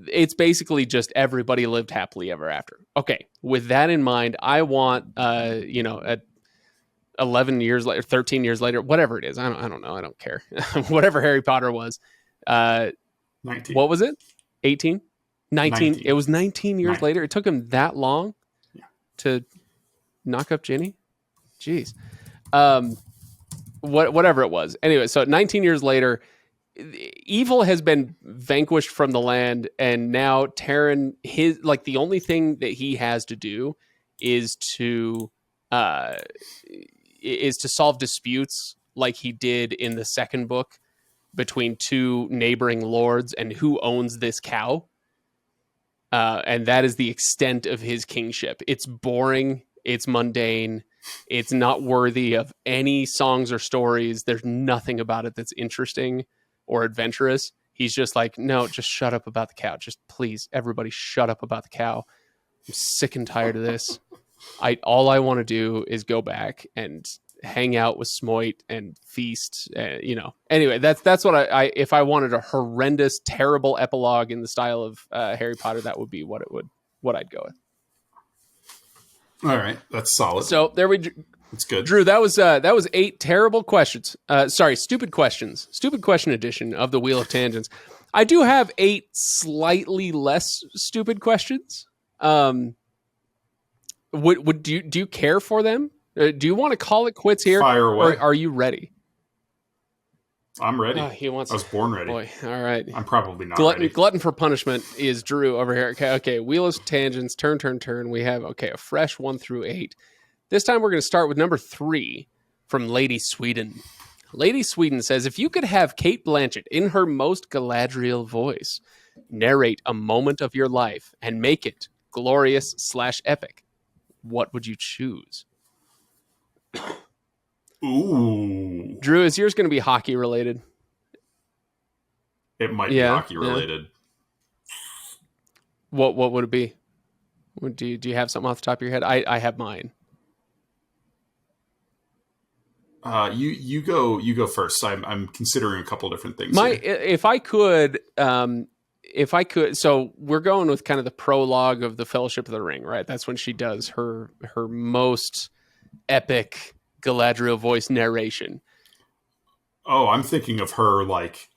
S1: It's basically just everybody lived happily ever after. Okay, with that in mind, I want, at 11 years later, 13 years later, whatever it is. I don't know. I don't care. Whatever Harry Potter was.
S2: 19.
S1: What was it? 18? 19. It was 19 years later. It took him that long to knock up Ginny. Jeez. Whatever it was. Anyway, so 19 years later, evil has been vanquished from the land, and now Taran, the only thing that he has to do is to solve disputes like he did in the second book between 2 neighboring lords and who owns this cow. And that is the extent of his kingship. It's boring. It's mundane. It's not worthy of any songs or stories. There's nothing about it that's interesting or adventurous. He's just like, no, just shut up about the cow. Just please, everybody shut up about the cow. I'm sick and tired of this. All I want to do is go back and hang out with Smoit and feast. Anyway, that's what I if I wanted a horrendous, terrible epilogue in the style of Harry Potter, that would be what I'd go with.
S2: All right, that's solid.
S1: So there we.
S2: That's good,
S1: Drew. That was 8 terrible questions. Stupid questions. Stupid question edition of the Wheel of Tangents. I do have 8 slightly less stupid questions. Do you care for them? Do you want to call it quits here?
S2: Fire away.
S1: Or are you ready?
S2: I'm ready.
S1: I was born ready. Boy, all right.
S2: I'm probably not ready.
S1: Glutton for punishment is Drew over here. Okay. Wheel of Tangents, turn. We have, a fresh 1 through 8. This time we're going to start with number 3 from Lady Sweden. Lady Sweden says, if you could have Cate Blanchett in her most Galadriel voice narrate a moment of your life and make it glorious/epic, what would you choose?
S2: Ooh.
S1: Drew, is yours going to be hockey related?
S2: It might be hockey related.
S1: What would it be? Do you have something off the top of your head? I have mine.
S2: You go first. I'm considering a couple different things. Here.
S1: If I could, so we're going with kind of the prologue of the Fellowship of the Ring, right? That's when she does her most epic Galadriel voice narration.
S2: Oh, I'm thinking of her like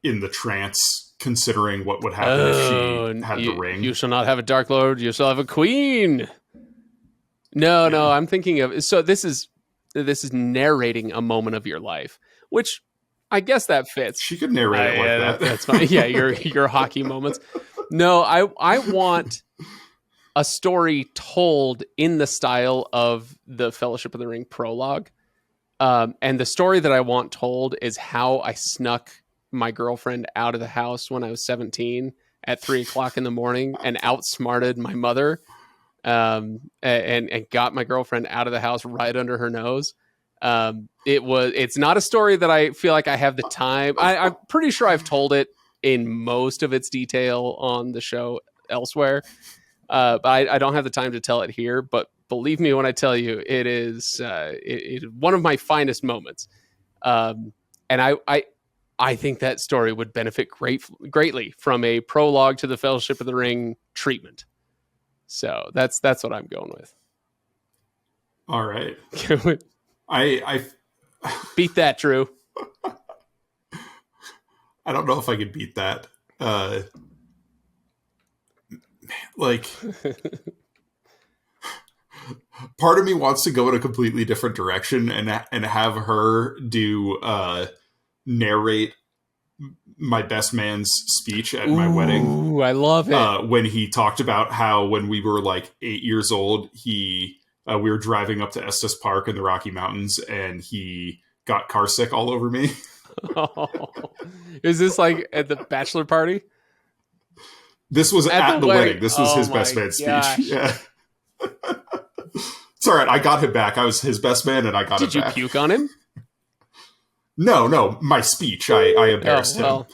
S2: in the trance, considering what would happen if she had the ring.
S1: You shall not have a Dark Lord. You shall have a queen. No, I'm thinking of. So this is narrating a moment of your life, which I guess that fits.
S2: She could narrate it like that.
S1: That's fine. Yeah, your hockey moments. No, I want a story told in the style of the Fellowship of the Ring prologue. And the story that I want told is how I snuck my girlfriend out of the house when I was 17 at 3:00 in the morning and outsmarted my mother. And got my girlfriend out of the house right under her nose. It's not a story that I feel like I have the time. I'm pretty sure I've told it in most of its detail on the show elsewhere. But I don't have the time to tell it here, but believe me when I tell you, it is one of my finest moments. And I think that story would benefit greatly from a prologue to the Fellowship of the Ring treatment. So that's what I'm going with.
S2: All right. I
S1: beat that, Drew.
S2: I don't know if I could beat that. Like, part of me wants to go in a completely different direction and have her do narrate my best man's speech at my wedding.
S1: Ooh, I love it.
S2: When he talked about how when we were like 8 years old, we were driving up to Estes Park in the Rocky Mountains and he got car sick all over me.
S1: Oh. Is this like at the bachelor party?
S2: This was at the wedding. This was his best man's speech. Yeah. It's all right. I got him back. I was his best man and I got him back.
S1: Did you puke on him?
S2: No, my speech. I embarrassed him.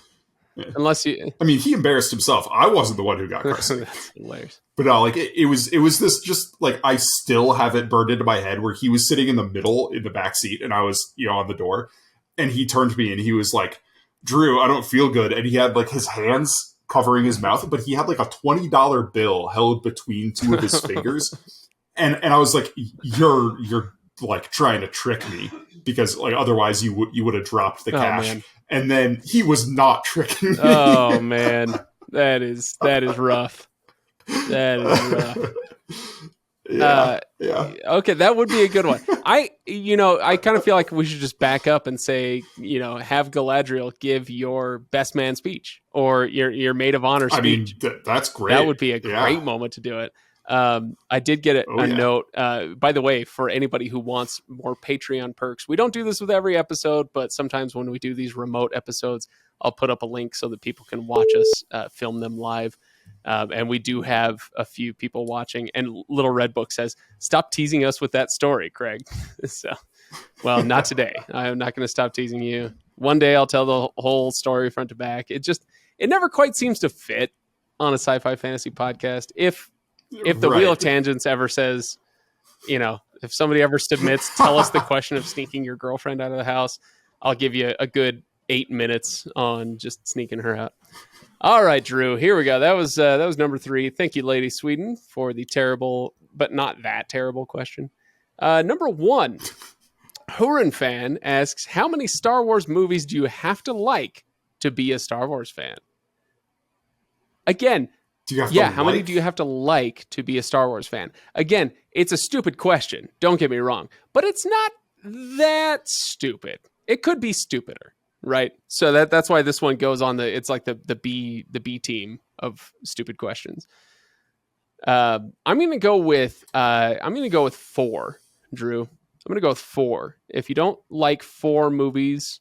S1: Yeah. Unless you,
S2: I mean, he embarrassed himself. I wasn't the one who got car sick.
S1: That's hilarious.
S2: But no, like it was this just like I still have it burned into my head where he was sitting in the middle in the back seat and I was on the door, and he turned to me and he was like, "Drew, I don't feel good," and he had like his hands covering his mouth, but he had like a $20 bill held between two of his fingers, and I was like, "You're like trying to trick me." Because like otherwise you would have dropped the cash.
S1: Man.
S2: And then he was not tricking me.
S1: Oh man, that is rough. That is rough.
S2: Yeah.
S1: Okay, that would be a good one. I kind of feel like we should just back up and say, have Galadriel give your best man speech or your maid of honor speech.
S2: I mean, that's great.
S1: That would be a great moment to do it. I did get a note, by the way, for anybody who wants more Patreon perks. We don't do this with every episode, but sometimes when we do these remote episodes, I'll put up a link so that people can watch us film them live. And we do have a few people watching. And Little Red Book says, "Stop teasing us with that story, Craig." So, well, not today. I'm not going to stop teasing you. One day I'll tell the whole story front to back. It never quite seems to fit on a sci-fi fantasy podcast. If the Wheel of Tangents ever says, if somebody ever submits, tell us the question of sneaking your girlfriend out of the house, I'll give you a good 8 minutes on just sneaking her out. All right, Drew, here we go. That was number 3. Thank you, Lady Sweden, for the terrible, but not that terrible question. Number 1, Huron fan asks, how many Star Wars movies do you have to like to be a Star Wars fan? Again, how many do you have to like to be a Star Wars fan? Again, it's a stupid question. Don't get me wrong, but it's not that stupid. It could be stupider, right? So that's why this one goes on it's like the B team of stupid questions. I'm gonna go with 4, Drew. I'm gonna go with 4. If you don't like 4 movies,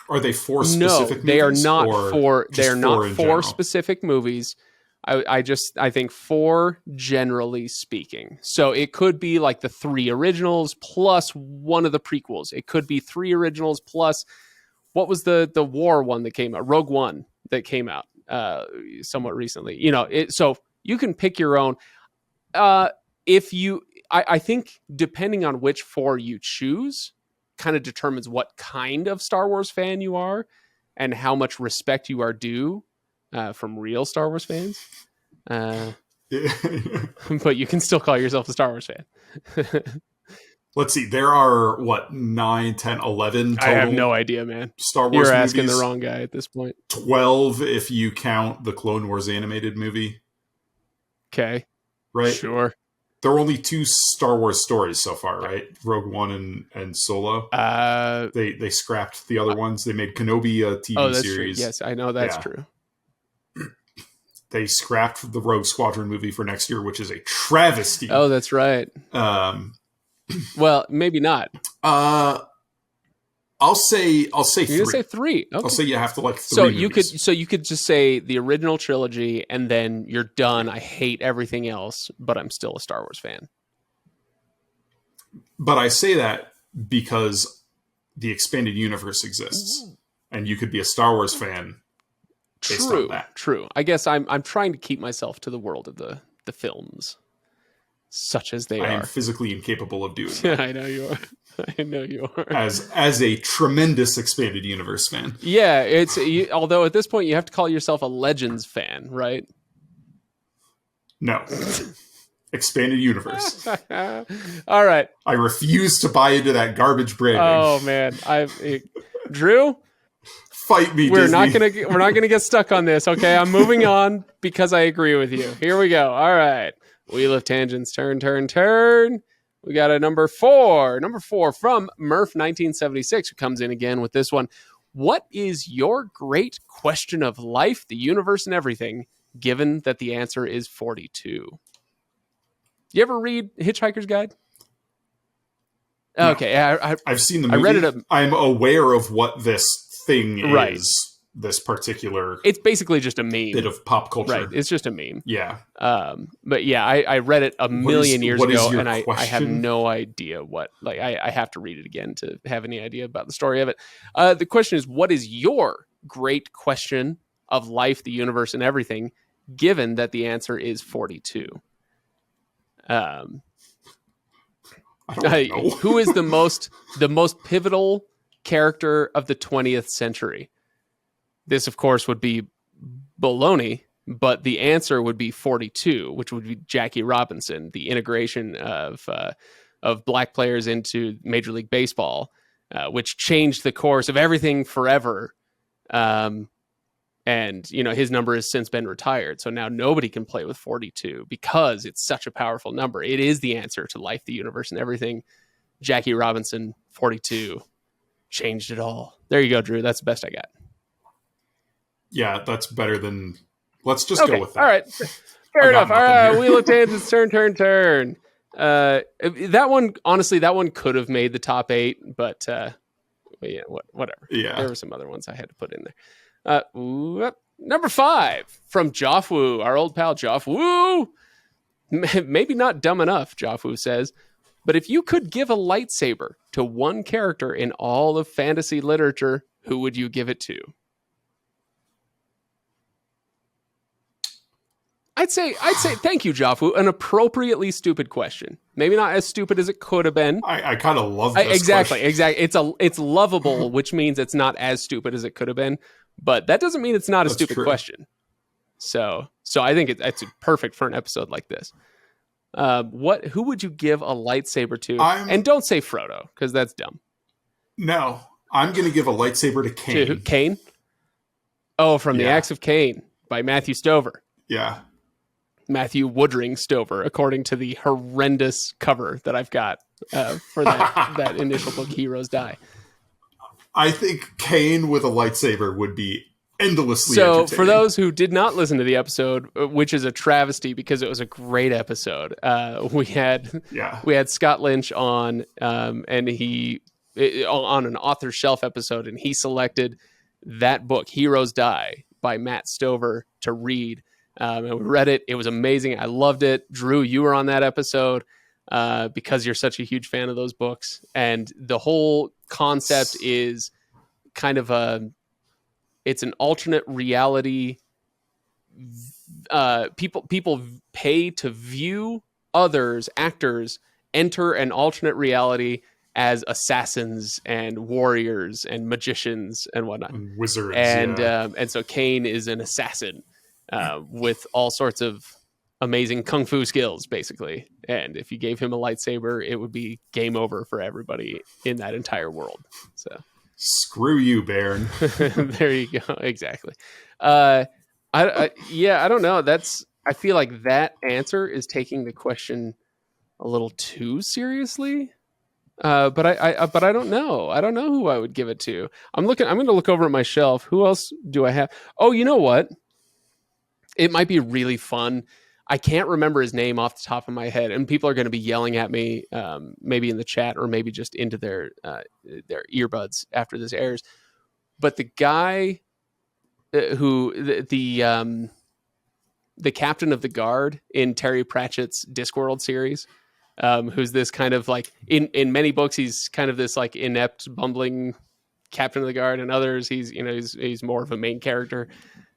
S2: Are they 4
S1: no,
S2: specific
S1: they are
S2: movies,
S1: not
S2: or
S1: 4. They
S2: just
S1: are not
S2: 4 in
S1: 4
S2: general?
S1: specific movies. I think 4 generally speaking. So it could be like the 3 originals plus one of the prequels. It could be 3 originals plus what was the war one that came out, Rogue One, that came out somewhat recently. So you can pick your own. If you, I think depending on which 4 you choose, kind of determines what kind of Star Wars fan you are and how much respect you are due from real Star Wars fans. But you can still call yourself a Star Wars fan.
S2: Let's see. There are, 9, 10, 11 total?
S1: I have no idea, man.
S2: Star Wars
S1: You're asking
S2: movies.
S1: the wrong guy at this point.
S2: 12 if you count the Clone Wars animated movie.
S1: Okay.
S2: Right?
S1: Sure.
S2: There were only 2 Star Wars stories so far, right? Rogue One and Solo. They scrapped the other ones. They made Kenobi a TV series.
S1: True. Yes, I know that's true.
S2: They scrapped the Rogue Squadron movie for next year, which is a travesty.
S1: Oh, that's right. Well, maybe not.
S2: I'll say 3.
S1: You're gonna say 3. Okay.
S2: I'll say you have to like 3 movies.
S1: You could just say the original trilogy and then you're done. I hate everything else, but I'm still a Star Wars fan.
S2: But I say that because the expanded universe exists, and you could be a Star Wars fan based on that.
S1: True. I guess I'm trying to keep myself to the world of the films, such as they are.
S2: I am physically incapable of doing that.
S1: I know you are. I know you are.
S2: As a tremendous expanded universe fan.
S1: Yeah, although at this point you have to call yourself a Legends fan, right?
S2: No. Expanded universe.
S1: All right.
S2: I refuse to buy into that garbage branding.
S1: Oh man, Drew,
S2: fight me.
S1: We're
S2: Disney.
S1: not gonna get stuck on this. Okay, I'm moving on because I agree with you. Here we go. All right, Wheel of Tangents. Turn. We got a number 4. Number 4 from Murph 1976, who comes in again with this one. What is your great question of life, the universe, and everything, given that the answer is 42? You ever read Hitchhiker's Guide?
S2: No.
S1: Okay,
S2: I've seen the movie.
S1: I read it.
S2: I'm aware of what this thing
S1: Right.
S2: is. This particular.
S1: It's basically just a meme.
S2: Bit of pop culture.
S1: Right. It's just a meme.
S2: Yeah.
S1: But yeah, I read it a million years ago, and I have
S2: question?
S1: no idea what. Like, I have to read it again to have any idea about the story of it. The question is, what is your great question of life, the universe, and everything? Given that the answer is 42.
S2: I don't know.
S1: Who is the most pivotal character of the 20th century? This, of course, would be baloney, but the answer would be 42, which would be Jackie Robinson, the integration of black players into Major League Baseball, which changed the course of everything forever. And, his number has since been retired. So now nobody can play with 42 because it's such a powerful number. It is the answer to life, the universe, and everything. Jackie Robinson, 42, changed it all. There you go, Drew. That's the best I got.
S2: Yeah, that's better than... Let's just go with that.
S1: All right. Fair enough. All right. Wheel of Tangents, turn. That one, honestly, could have made the top 8, but yeah, whatever.
S2: Yeah.
S1: There were some other ones I had to put in there. Number 5 from Joffwoo, our old pal Joffwoo. Maybe not dumb enough, Joffwoo says, but if you could give a lightsaber to one character in all of fantasy literature, who would you give it to? I'd say thank you, Joffwoo. An appropriately stupid question. Maybe not as stupid as it could have been.
S2: I kind of love this
S1: Exactly.
S2: question.
S1: It's lovable, which means it's not as stupid as it could have been. But that doesn't mean it's not a stupid question. So I think it's perfect for an episode like this. Who would you give a lightsaber to? And don't say Frodo, because that's dumb.
S2: No, I'm going to give a lightsaber to Cain.
S1: To Cain? Oh, from the Axe of Cain by Matthew Stover.
S2: Yeah.
S1: Matthew Woodring Stover, according to the horrendous cover that I've got for that initial book, Heroes Die.
S2: I think Cain with a lightsaber would be endlessly
S1: So for
S2: entertaining.
S1: those who did not listen to the episode, which is a travesty because it was a great episode, we had
S2: Yeah.
S1: Scott Lynch on, and he on an author shelf episode, and he selected that book, Heroes Die by Matt Stover, to read. And we read it. It was amazing. I loved it. Drew, you were on that episode because you're such a huge fan of those books. And the whole concept is kind of it's an alternate reality. People pay to view actors enter an alternate reality as assassins and warriors and magicians and whatnot,
S2: And wizards,
S1: and so Kane is an assassin with all sorts of amazing kung fu skills, basically. And if you gave him a lightsaber, it would be game over for everybody in that entire world. So
S2: screw you, Baron.
S1: there you go. Exactly. I don't know. I feel like that answer is taking the question a little too seriously. But I don't know. I don't know who I would give it to. I'm going to look over at my shelf. Who else do I have? Oh, you know what? It might be really fun. I can't remember his name off the top of my head, and people are going to be yelling at me, maybe in the chat or maybe just into their earbuds after this airs. But the guy who the captain of the guard in Terry Pratchett's Discworld series, who's this kind of like in many books he's kind of this like inept, bumbling captain of the guard, and others he's more of a main character.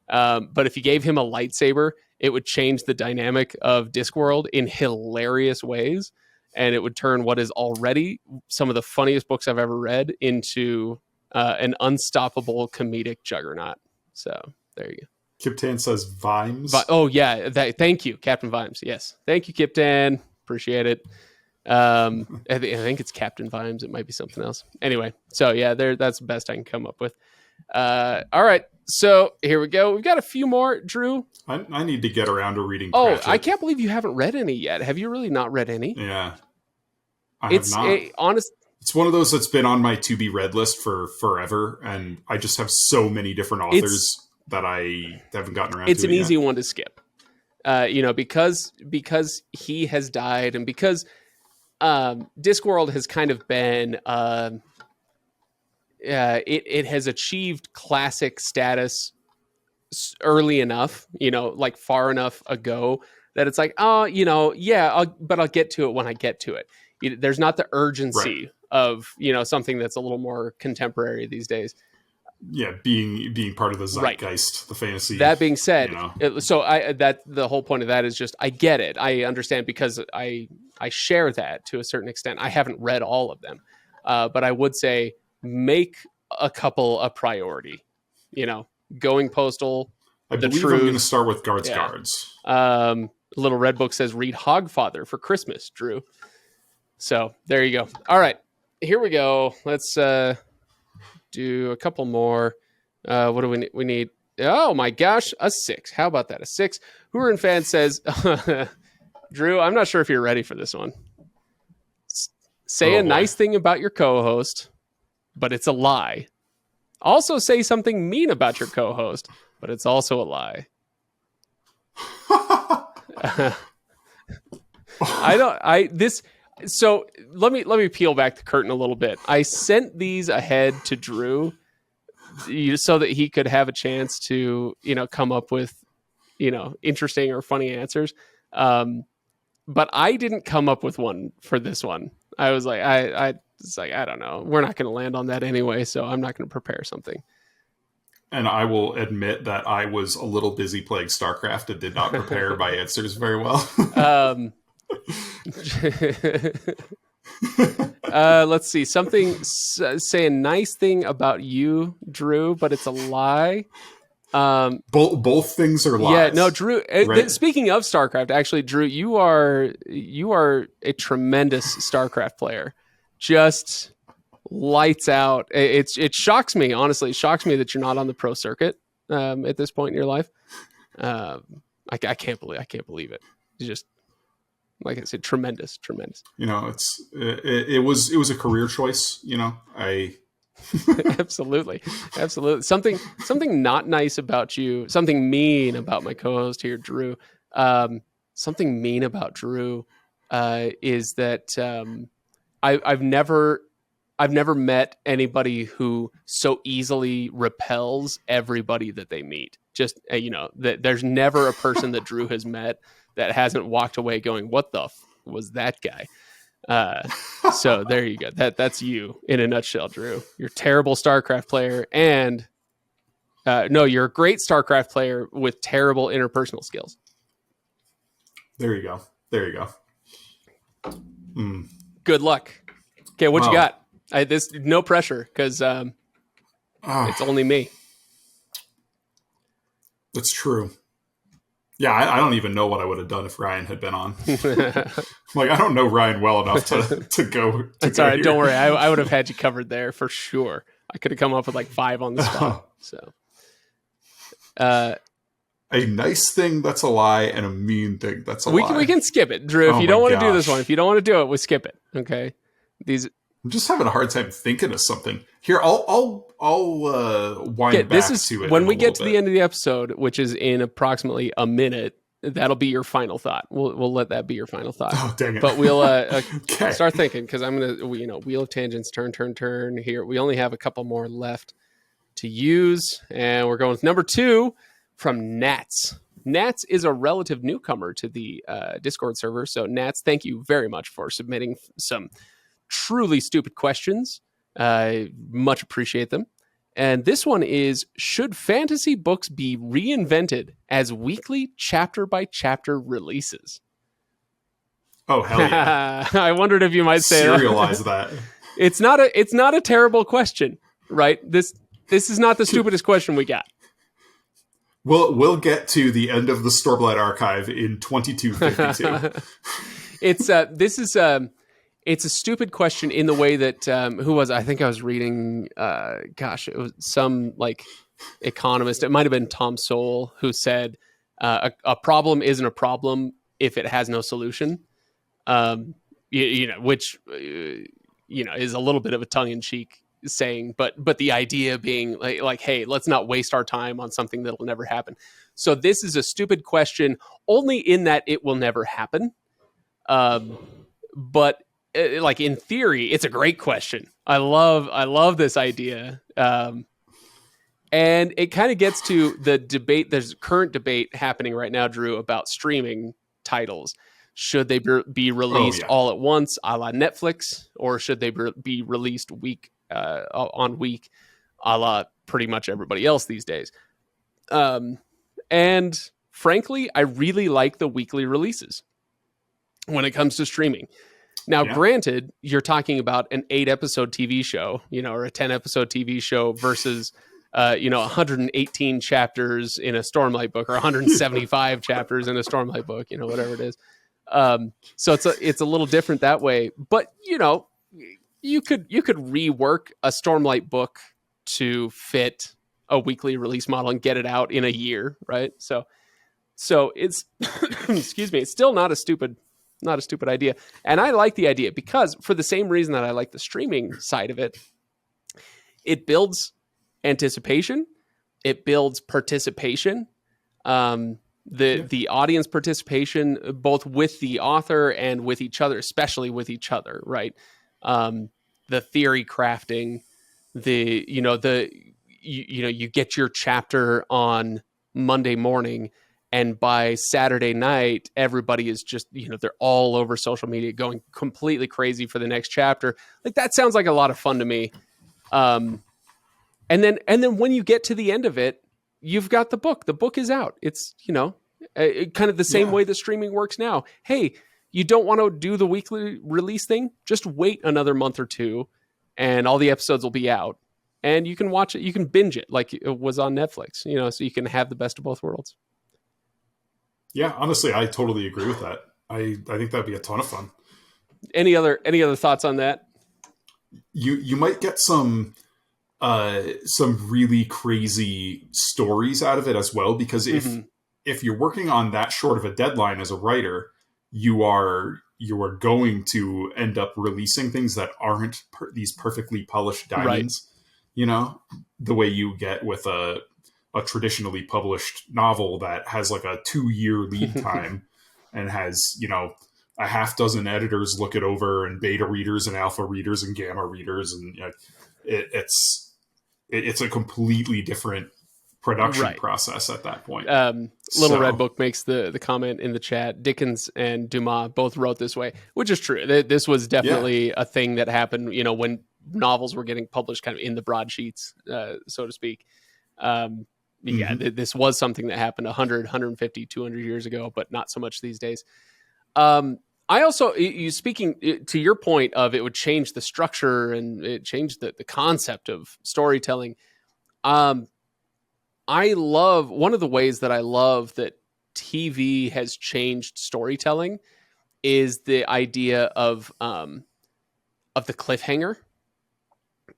S1: But if you gave him a lightsaber, it would change the dynamic of Discworld in hilarious ways, and it would turn what is already some of the funniest books I've ever read into an unstoppable comedic juggernaut. So there you go.
S2: Kiptan says Vimes.
S1: Oh yeah, thank you, Captain Vimes. Yes, thank you, Kiptan. Appreciate it. I think it's Captain Vimes. It might be something else. Anyway, so yeah, that's the best I can come up with. All right, so here we go. We've got a few more, Drew.
S2: I need to get around to reading
S1: Pratchett.
S2: Oh,
S1: I can't believe you haven't read any yet. Have you really not read any?
S2: Yeah. I have not. It's one of those that's been on my to be read list for forever, and I just have so many different authors that I haven't gotten around to.
S1: It's an easy one to skip. Because he has died, and because Discworld has kind of been it has achieved classic status early enough, like far enough ago that it's like, but I'll get to it when I get to it. There's not the urgency of something that's a little more contemporary these days.
S2: Yeah, being part of the zeitgeist, the fantasy.
S1: That being said, the whole point of that is just I get it. I understand because I share that to a certain extent. I haven't read all of them, but I would say make a couple a priority. Going Postal.
S2: I believe I'm going to start with Guards.
S1: Little Red Book says read Hogfather for Christmas, Drew. So there you go. All right, here we go. Let's do a couple more. What do we need? We need, oh my gosh, a 6. How about that? A 6. Hooran fan says, Drew, I'm not sure if you're ready for this one. Say a nice thing about your co-host, but it's a lie. Also say something mean about your co-host, but it's also a lie. So let me peel back the curtain a little bit. I sent these ahead to Drew so that he could have a chance to, come up with, interesting or funny answers. But I didn't come up with one for this one. I was like, I don't know. We're not going to land on that anyway, so I'm not going to prepare something.
S2: And I will admit that I was a little busy playing StarCraft and did not prepare my answers very well.
S1: Let's see. Say a nice thing about you, Drew, but it's a lie.
S2: Both things are lies.
S1: Yeah, no, Drew. Right? Speaking of StarCraft, actually, Drew, you are a tremendous StarCraft player. Just lights out. It shocks me, honestly. It shocks me that you're not on the pro circuit at this point in your life. I can't believe it. It's just, like I said, tremendous.
S2: It was a career choice. I
S1: Absolutely. Something not nice about you, something mean about my co-host here, Drew. Um, Something mean about Drew is that I've never met anybody who so easily repels everybody that they meet. Just that there's never a person that Drew has met that hasn't walked away going, "What the was that guy?" So there you go. That's you in a nutshell, Drew. You're a terrible StarCraft player, and no, you're a great StarCraft player with terrible interpersonal skills.
S2: There you go. There you go.
S1: Good luck. Okay, what you got? This no pressure because it's only me.
S2: That's true. Yeah, I don't even know what I would have done if Ryan had been on. Like, I don't know Ryan well enough to go.
S1: It's all right. Here. Don't worry. I would have had you covered there for sure. I could have come up with like 5 on the spot. So,
S2: a nice thing that's a lie and a mean thing that's a lie.
S1: We can skip it, Drew. If you don't want to do this one, if you don't want to do it, we'll skip it. Okay.
S2: I'm just having a hard time thinking of something. Here, I'll wind back to it.
S1: When we get to the end of the episode, which is in approximately a minute, that'll be your final thought. We'll let that be your final thought.
S2: Oh, dang it.
S1: But we'll start thinking, because I'm going to, Wheel of Tangents, turn here. We only have a couple more left to use. And we're going with number 2 from Nats. Nats is a relative newcomer to the Discord server. So Nats, thank you very much for submitting some truly stupid questions. Much appreciate them. And this one is, should fantasy books be reinvented as weekly chapter by chapter releases?
S2: Oh, hell yeah.
S1: I wondered if you might say
S2: serialize that.
S1: It's not a terrible question, right? This is not the stupidest question we got.
S2: We'll get to the end of the Stormlight archive in 2252.
S1: It's a stupid question in the way that I think I was reading. It was some like economist. It might have been Tom Sowell who said a problem isn't a problem if it has no solution. Which is a little bit of a tongue-in-cheek saying, but the idea being like, hey, let's not waste our time on something that'll never happen. So this is a stupid question only in that it will never happen. But like in theory, it's a great question. I love this idea. And it kind of gets to the debate. There's a current debate happening right now, Drew, about streaming titles. Should they be released all at once, a la Netflix, or should they be released week on week, a la pretty much everybody else these days? And frankly, I really like the weekly releases when it comes to streaming. Now, granted, you're talking about an 8-episode TV show, or a 10-episode TV show versus, 118 chapters in a Stormlight book or 175 chapters in a Stormlight book, whatever it is. So it's a little different that way. But, you could rework a Stormlight book to fit a weekly release model and get it out in a year, right? So it's, excuse me, it's still not a stupid idea. And I like the idea because for the same reason that I like the streaming side of it, it builds anticipation. It builds participation. The audience participation, both with the author and with each other, especially with each other, right? The theory crafting, you get your chapter on Monday morning, and by Saturday night, everybody is just, they're all over social media going completely crazy for the next chapter. Like, that sounds like a lot of fun to me. And then when you get to the end of it, you've got the book. The book is out. It's, kind of the same way that streaming works now. Hey, you don't want to do the weekly release thing? Just wait another month or two and all the episodes will be out. And you can watch it. You can binge it like it was on Netflix, so you can have the best of both worlds.
S2: Yeah, honestly, I totally agree with that. I think that'd be a ton of fun. Any
S1: other thoughts on that?
S2: You might get some really crazy stories out of it as well, because if you're working on that short of a deadline as a writer, you are going to end up releasing things that aren't these perfectly polished diamonds. you know, the way you get with a traditionally published novel that has like a 2-year lead time and has, you know, a half dozen editors look it over and beta readers and alpha readers and gamma readers. And you know, it's a completely different production process at that point.
S1: Little Red Book makes the comment in the chat, Dickens and Dumas both wrote this way, which is true. This was definitely a thing that happened, you know, when novels were getting published kind of in the broadsheets, so to speak. This was something that happened 100, 150, 200 years ago, but not so much these days. I also, you speaking to your point of it would change the structure and it changed the concept of storytelling. I love, one of the ways that I love that TV has changed storytelling is the idea of the cliffhanger.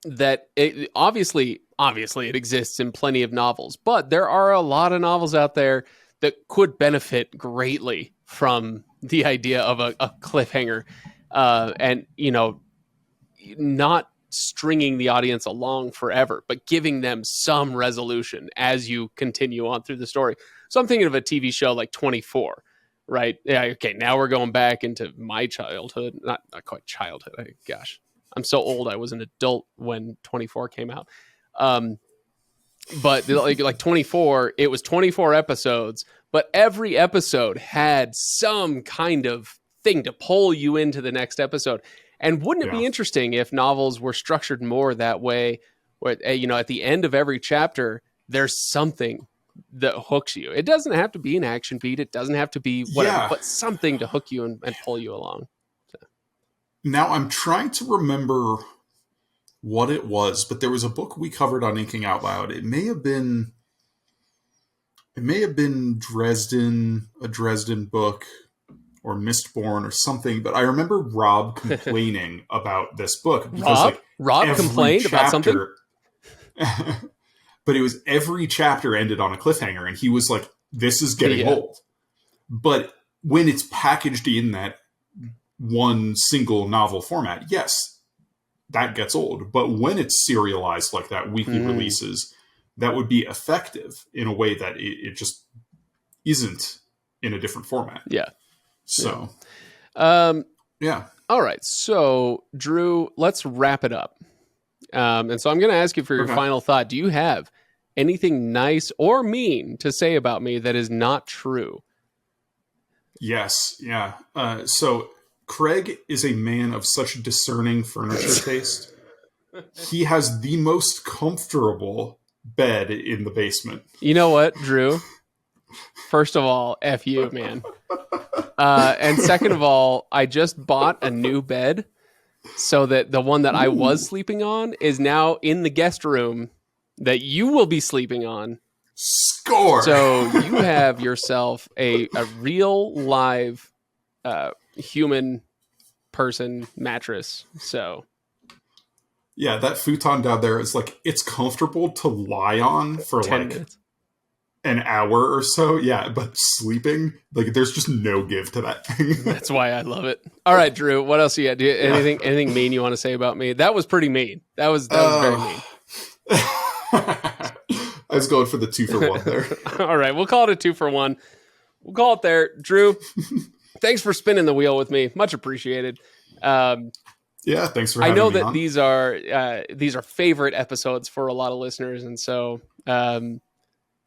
S1: That it, obviously it exists in plenty of novels, but there are a lot of novels out there that could benefit greatly from the idea of a cliffhanger, and, you know, not stringing the audience along forever, but giving them some resolution as you continue on through the story. So I'm thinking of a TV show like 24, right? Yeah. Okay. Now we're going back into my childhood, not quite childhood. Gosh, I'm so old. I was an adult when 24 came out. But like 24, it was 24 episodes, but every episode had some kind of thing to pull you into the next episode. And wouldn't it be interesting if novels were structured more that way, where, you know, at the end of every chapter, there's something that hooks you. It doesn't have to be an action beat. It doesn't have to be whatever, but something to hook you and pull you along. So. Now,
S2: I'm trying to remember what it was, but there was a book we covered on Inking Out Loud. It may have been Dresden, a Dresden book, or Mistborn or something, but I remember Rob complaining about this book because
S1: Rob complained about something.
S2: But it was every chapter ended on a cliffhanger, and he was like, "This is getting old." But when it's packaged in that one single novel format, yes, that gets old. But when it's serialized like that, weekly releases, that would be effective in a way that it just isn't in a different format.
S1: Yeah.
S2: So,
S1: All right. So, Drew, let's wrap it up. And so I'm going to ask you for your final thought. Do you have anything nice or mean to say about me that is not true?
S2: Yes. Yeah. So Craig is a man of such discerning furniture taste. He has the most comfortable bed in the basement.
S1: You know what, Drew? First of all, F you, man. And second of all, I just bought a new bed so that the one that I was sleeping on is now in the guest room that you will be sleeping on.
S2: Score!
S1: So you have yourself a real live human person mattress. So
S2: yeah, that futon down there is like, it's comfortable to lie on for
S1: 10 minutes.
S2: An hour or so. Yeah, but sleeping, like, there's just no give to that thing.
S1: That's why I love it. All right, Drew, what else you got? Anything mean you want to say about me? That was pretty mean. That was very mean.
S2: I was going for the 2 for 1 there.
S1: All right, we'll call it a 2 for 1. We'll call it there. Drew, thanks for spinning the wheel with me. Much appreciated.
S2: Yeah, thanks for having me.
S1: I know that these are favorite episodes for a lot of listeners, and so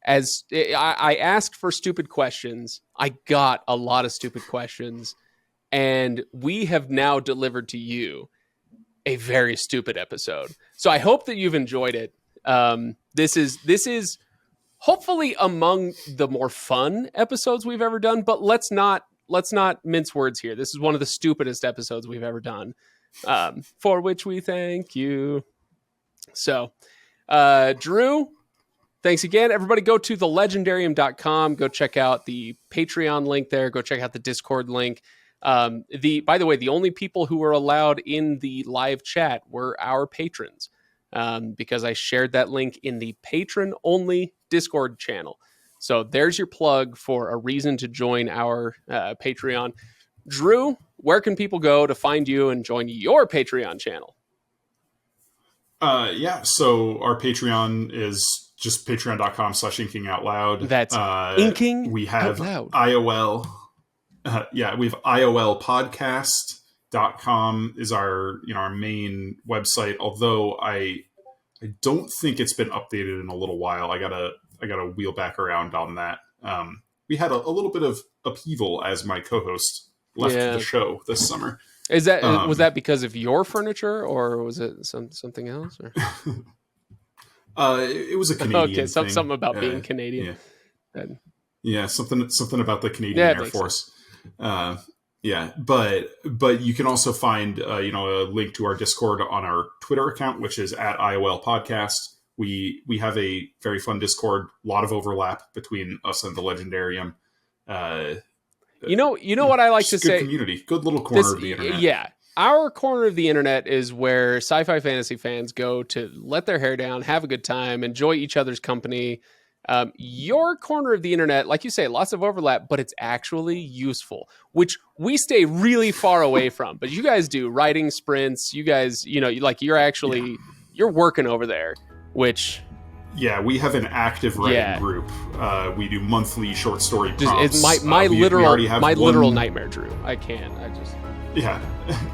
S1: as I asked for stupid questions, I got a lot of stupid questions, and we have now delivered to you a very stupid episode. So I hope that you've enjoyed it. This is hopefully among the more fun episodes we've ever done, but let's not mince words here. This is one of the stupidest episodes we've ever done, for which we thank you. So, Drew, thanks again. Everybody go to thelegendarium.com. Go check out the Patreon link there. Go check out the Discord link. By the way, the only people who were allowed in the live chat were our patrons, because I shared that link in the patron-only Discord channel. So there's your plug for a reason to join our Patreon. Drew, where can people go to find you and join your Patreon channel?
S2: Yeah, so our Patreon is just patreon.com/inkingoutloud.
S1: That's inking
S2: We have
S1: out loud.
S2: IOL. We have IOLpodcast.com is our our main website. Although I don't think it's been updated in a little while. I gotta wheel back around on that. We had a little bit of upheaval as my co-host left the show this summer.
S1: Is that was that because of your furniture, or was it something else? Or?
S2: It was a Canadian thing.
S1: Something about being Canadian.
S2: Yeah, something about the Canadian Air Force. But you can also find a link to our Discord on our Twitter account, which is at IOL Podcast. We have a very fun Discord, a lot of overlap between us and the Legendarium.
S1: You know what I like to say?
S2: Community, good little corner of the internet.
S1: Yeah, our corner of the internet is where sci-fi fantasy fans go to let their hair down, have a good time, enjoy each other's company. Your corner of the internet, like you say, lots of overlap, but it's actually useful, which we stay really far away from. But you guys do writing sprints. You guys, you're working over there, which.
S2: Yeah, we have an active writing group. We do monthly short story prompts.
S1: It's my literal nightmare, Drew. I just.
S2: Yeah,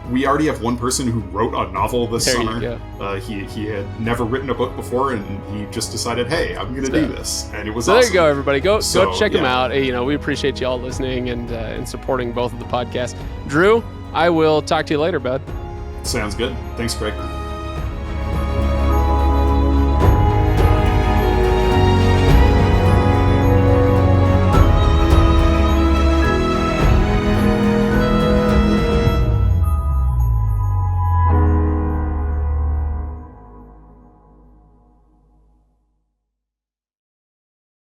S2: we already have one person who wrote a novel this summer. He had never written a book before, and he just decided, "Hey, I'm going to do this," and it was awesome.
S1: There you go, everybody. Go check him out. We appreciate you all listening and supporting both of the podcasts. Drew, I will talk to you later, bud.
S2: Sounds good. Thanks, Greg.